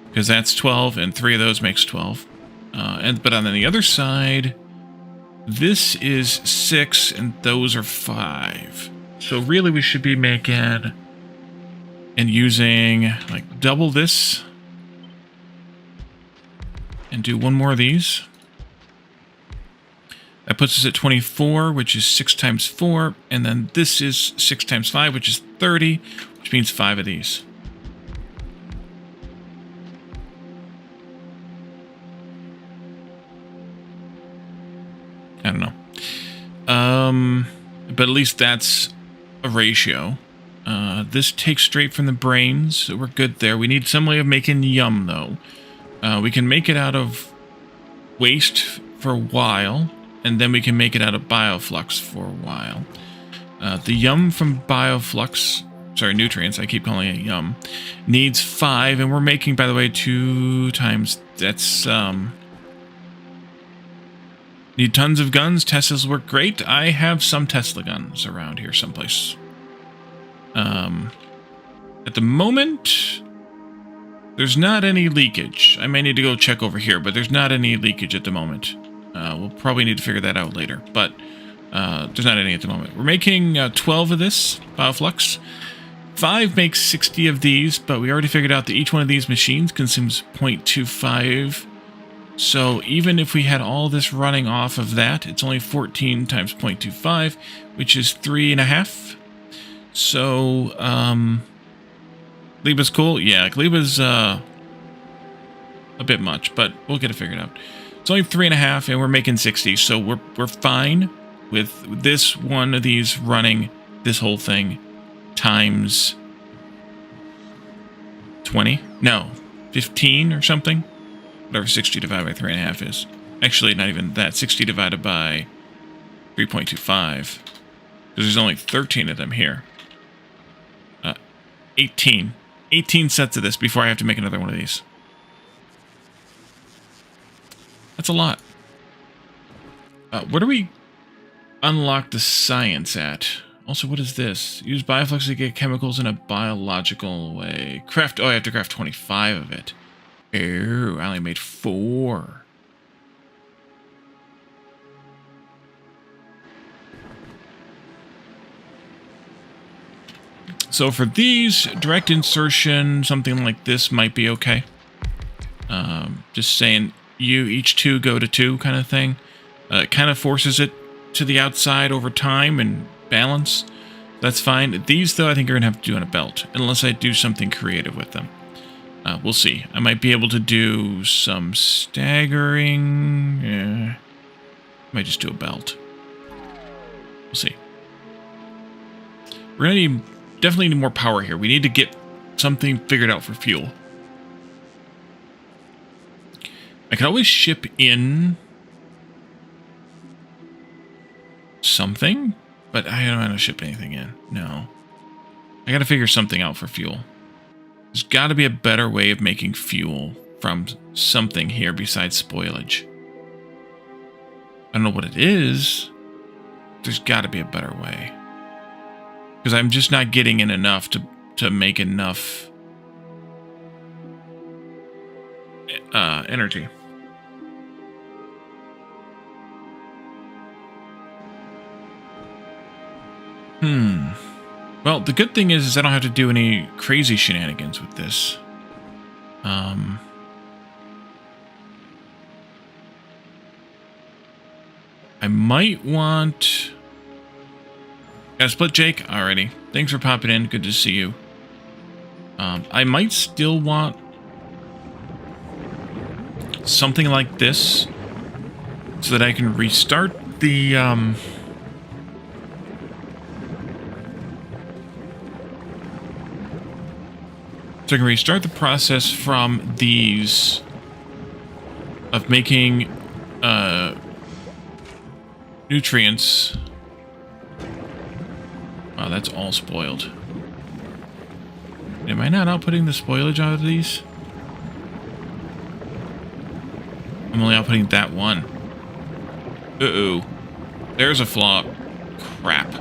Because that's 12, and 3 of those makes 12. But on the other side, this is 6, and those are 5. So really we should be making and using, like, double this. And do 1 more of these. That puts us at 24, which is 6 times 4. And then this is 6 times 5, which is 30, which means 5 of these. I don't know. But at least that's a ratio. This takes straight from the brains, so we're good there. We need some way of making yum, though. We can make it out of waste for a while, and then we can make it out of Bioflux for a while. The yum from Bioflux, sorry, nutrients, I keep calling it yum, needs 5, and we're making, by the way, 2 times, that's, need tons of guns. Teslas work great. I have some Tesla guns around here someplace. At the moment, there's not any leakage. I may need to go check over here, but there's not any leakage at the moment. We'll probably need to figure that out later, but there's not any at the moment. We're making 12 of this, Bioflux. 5 makes 60 of these, but we already figured out that each one of these machines consumes 0.25. So even if we had all this running off of that, it's only 14 times 0.25, which is 3.5. So, Gleba's cool. Yeah, Gleba's a bit much, but we'll get it figured out. It's only 3.5, and we're making 60, so we're fine with this one of these running this whole thing times 20. No, 15 or something. Whatever 60 divided by 3.5 is. Actually, not even that. 60 divided by 3.25. Because there's only 13 of them here. 18. 18 sets of this before I have to make another one of these. That's a lot. Where do we unlock the science at? Also, what is this? Use Bioflux to get chemicals in a biological way. Craft. Oh, I have to craft 25 of it. Oh, I only made 4. So for these, direct insertion, something like this might be okay. Just saying, you each 2 go to 2 kind of thing. It kind of forces it to the outside over time and balance. That's fine. These, though, I think are going to have to do on a belt, unless I do something creative with them. We'll see. I might be able to do some staggering. Yeah. Might just do a belt. We'll see. We're going to definitely need more power here. We need to get something figured out for fuel. I could always ship in something, but I don't know how to ship anything in. No. I gotta figure something out for fuel. There's gotta be a better way of making fuel from something here besides spoilage. I don't know what it is. There's gotta be a better way. Because I'm just not getting in enough to make enough energy. Well, the good thing is I don't have to do any crazy shenanigans with this. I might want... Got a split, Jake? Alrighty. Thanks for popping in. Good to see you. I might still want something like this so that I can restart the... So I can restart the process from these of making nutrients. Wow, that's all spoiled. Am I not outputting the spoilage out of these? I'm only outputting that one. Uh-oh. There's a flaw. Crap.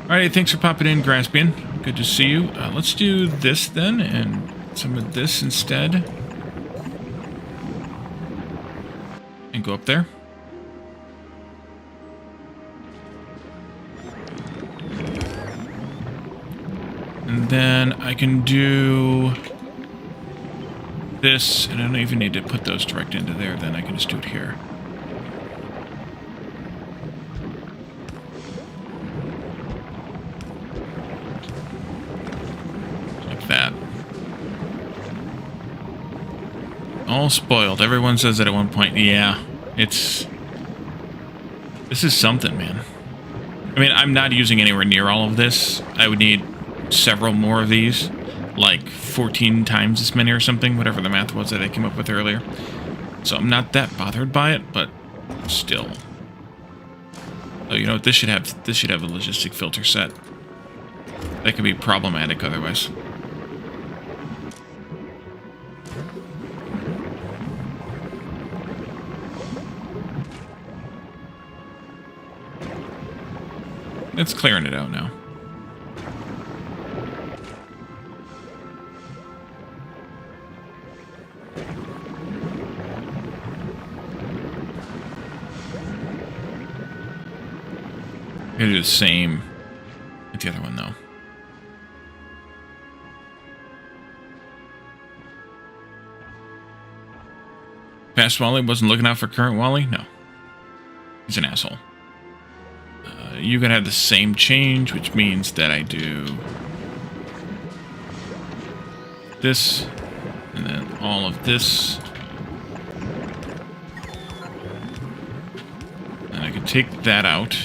Alright, thanks for popping in, Graspian. Good to see you. Let's do this then, and some of this instead. And go up there. And then I can do this, and I don't even need to put those direct into there, then I can just do it here. Like that. All spoiled. Everyone says that at one point. Yeah, this is something, man. I mean, I'm not using anywhere near all of this. I would need several more of these, like 14 times as many or something, whatever the math was that I came up with earlier. So I'm not that bothered by it, but still. Oh, you know what? This should have a logistic filter set. That could be problematic otherwise. It's clearing it out now. I'm gonna do the same with the other one, though. Past Wally wasn't looking out for current Wally? No. He's an asshole. You can have the same change, which means that I do this, and then all of this. And I can take that out.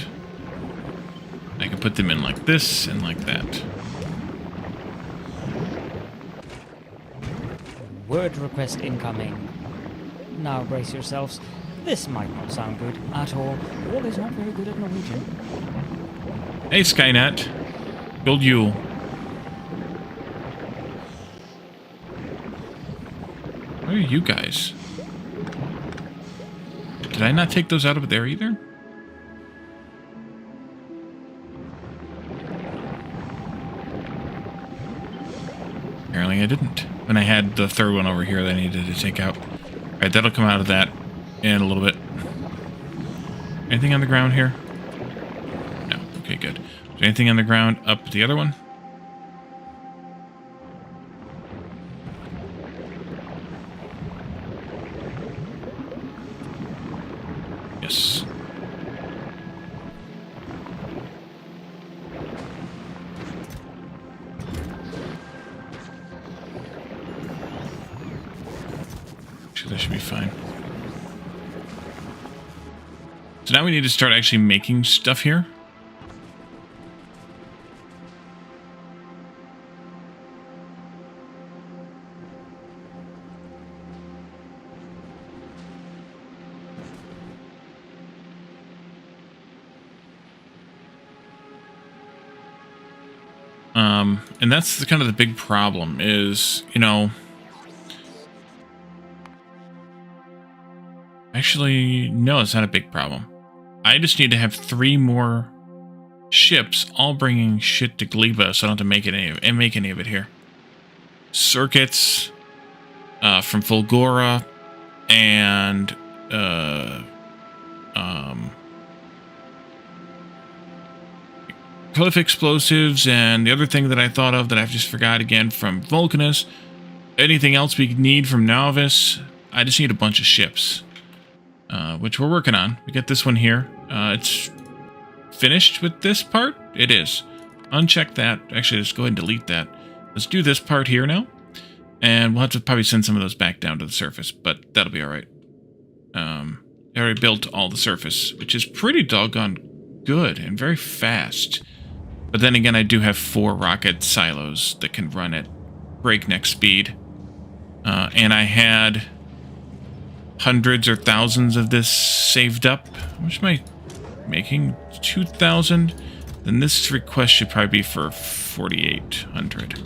I can put them in like this and like that. Word request incoming. Now brace yourselves. This might not sound good at all. Wall is not very good at Norwegian. Hey, Skynet. Build Yule. Where are you guys? Did I not take those out of there either? Apparently I didn't. When I had the third one over here that I needed to take out. Alright, that'll come out of that in a little bit. Anything on the ground here? No. Okay, good. Is there anything on the ground up the other one? Yes. Actually, that should be fine. So now we need to start actually making stuff here. And that's kind of the big problem is, you know, actually, no, it's not a big problem. I just need to have 3 more ships all bringing shit to Gleba so I don't have to make any of it here. Circuits from Fulgora and cliff explosives, and the other thing that I thought of that I just forgot again from Vulcanus. Anything else we need from Novice? I just need a bunch of ships, which we're working on. We got this one here. It's finished with this part. It is. Uncheck that. Actually, let's go ahead and delete that. Let's do this part here now, and we'll have to probably send some of those back down to the surface, but that'll be all right. I already built all the surface, which is pretty doggone good and very fast. But then again, I do have 4 rocket silos that can run at breakneck speed. And I had hundreds or thousands of this saved up. How much am I making? 2,000? Then this request should probably be for 4,800.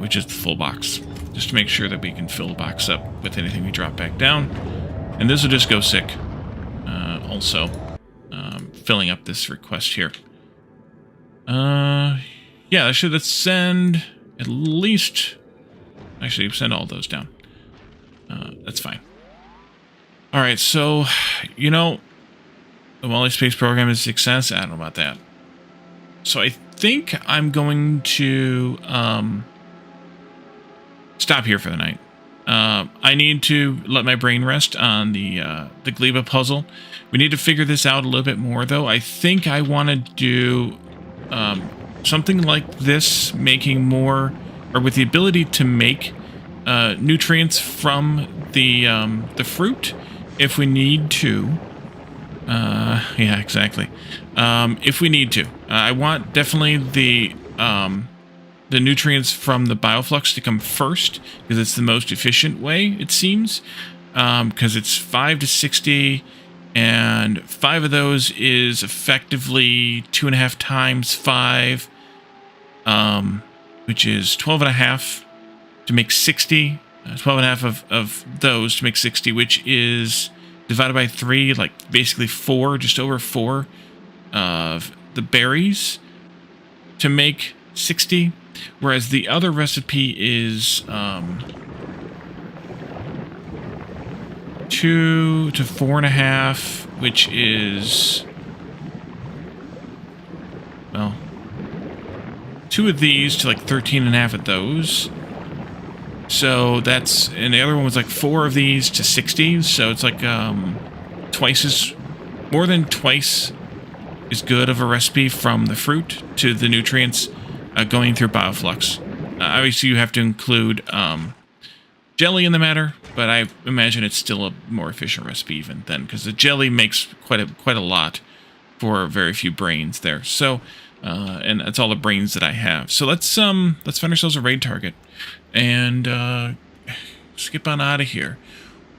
Which is the full box. Just to make sure that we can fill the box up with anything we drop back down. And this will just go sick. Also, filling up this request here. Yeah, let's send at least... Actually, send all those down. That's fine. Alright, so, you know, the Wally Space program is a success. I don't know about that. So I think I'm going to stop here for the night. I need to let my brain rest on the Gleba puzzle. We need to figure this out a little bit more, though. I think I want to do something like this, making more, or with the ability to make nutrients from the fruit, if we need to. Yeah, exactly. If we need to, I want definitely the nutrients from the Bioflux to come first, because it's the most efficient way, it seems. Because it's 5 to 60, and 5 of those is effectively 2.5 times 5, which is 12.5 to make 60. 12.5 of those to make 60, which is divided by 3, like basically 4, just over 4 of the berries to make 60. Whereas the other recipe is 2 to 4.5, which is, well, 2 of these to like 13.5 of those. So that's, and the other one was like 4 of these to 60. So it's like more than twice as good of a recipe from the fruit to the nutrients going through Bioflux. Obviously, you have to include jelly in the matter, but I imagine it's still a more efficient recipe even then, because the jelly makes quite a lot for very few brains there. So, and that's all the brains that I have. So let's find ourselves a raid target and skip on out of here.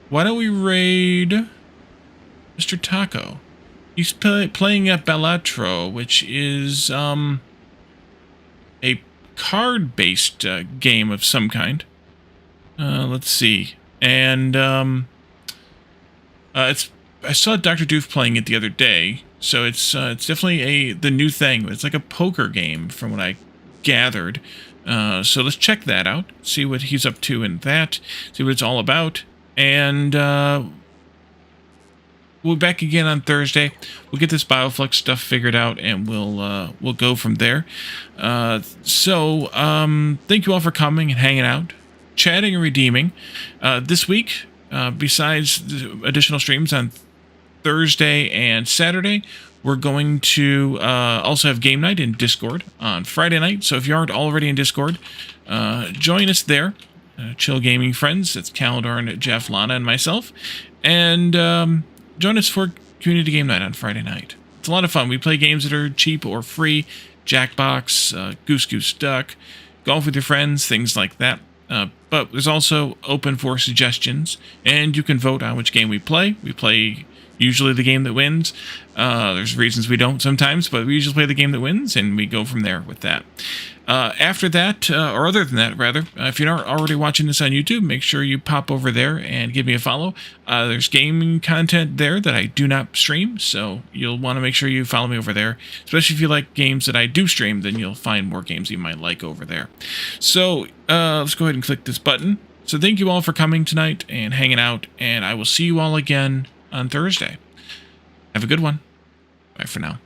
Why don't we raid Mr. Taco? He's playing at Bellatro, which is a card-based game of some kind. Let's see. And I saw Dr. Doof playing it the other day, so it's definitely the new thing. It's like a poker game, from what I gathered. So let's check that out. See what he's up to in that. See what it's all about. And we'll be back again on Thursday. We'll get this Bioflux stuff figured out, and we'll go from there. So thank you all for coming and hanging out, chatting and redeeming. This week, besides the additional streams on Thursday and Saturday, we're going to also have game night in Discord on Friday night. So if you aren't already in Discord, join us there. Chill Gaming Friends. That's Calendar, Jeff, Lana, and myself. And join us for community game night on Friday night. It's a lot of fun. We play games that are cheap or free. Jackbox, Goose Goose Duck, golf with your friends, things like that. But there's also open for suggestions, and you can vote on which game we play. We play usually the game that wins. There's reasons we don't sometimes, but we usually play the game that wins, and we go from there with that. After that, or other than that, rather, if you're not already watching this on YouTube, make sure you pop over there and give me a follow. There's gaming content there that I do not stream, so you'll want to make sure you follow me over there. Especially if you like games that I do stream, then you'll find more games you might like over there. So let's go ahead and click this button. So thank you all for coming tonight and hanging out, and I will see you all again on Thursday. Have a good one. Bye for now.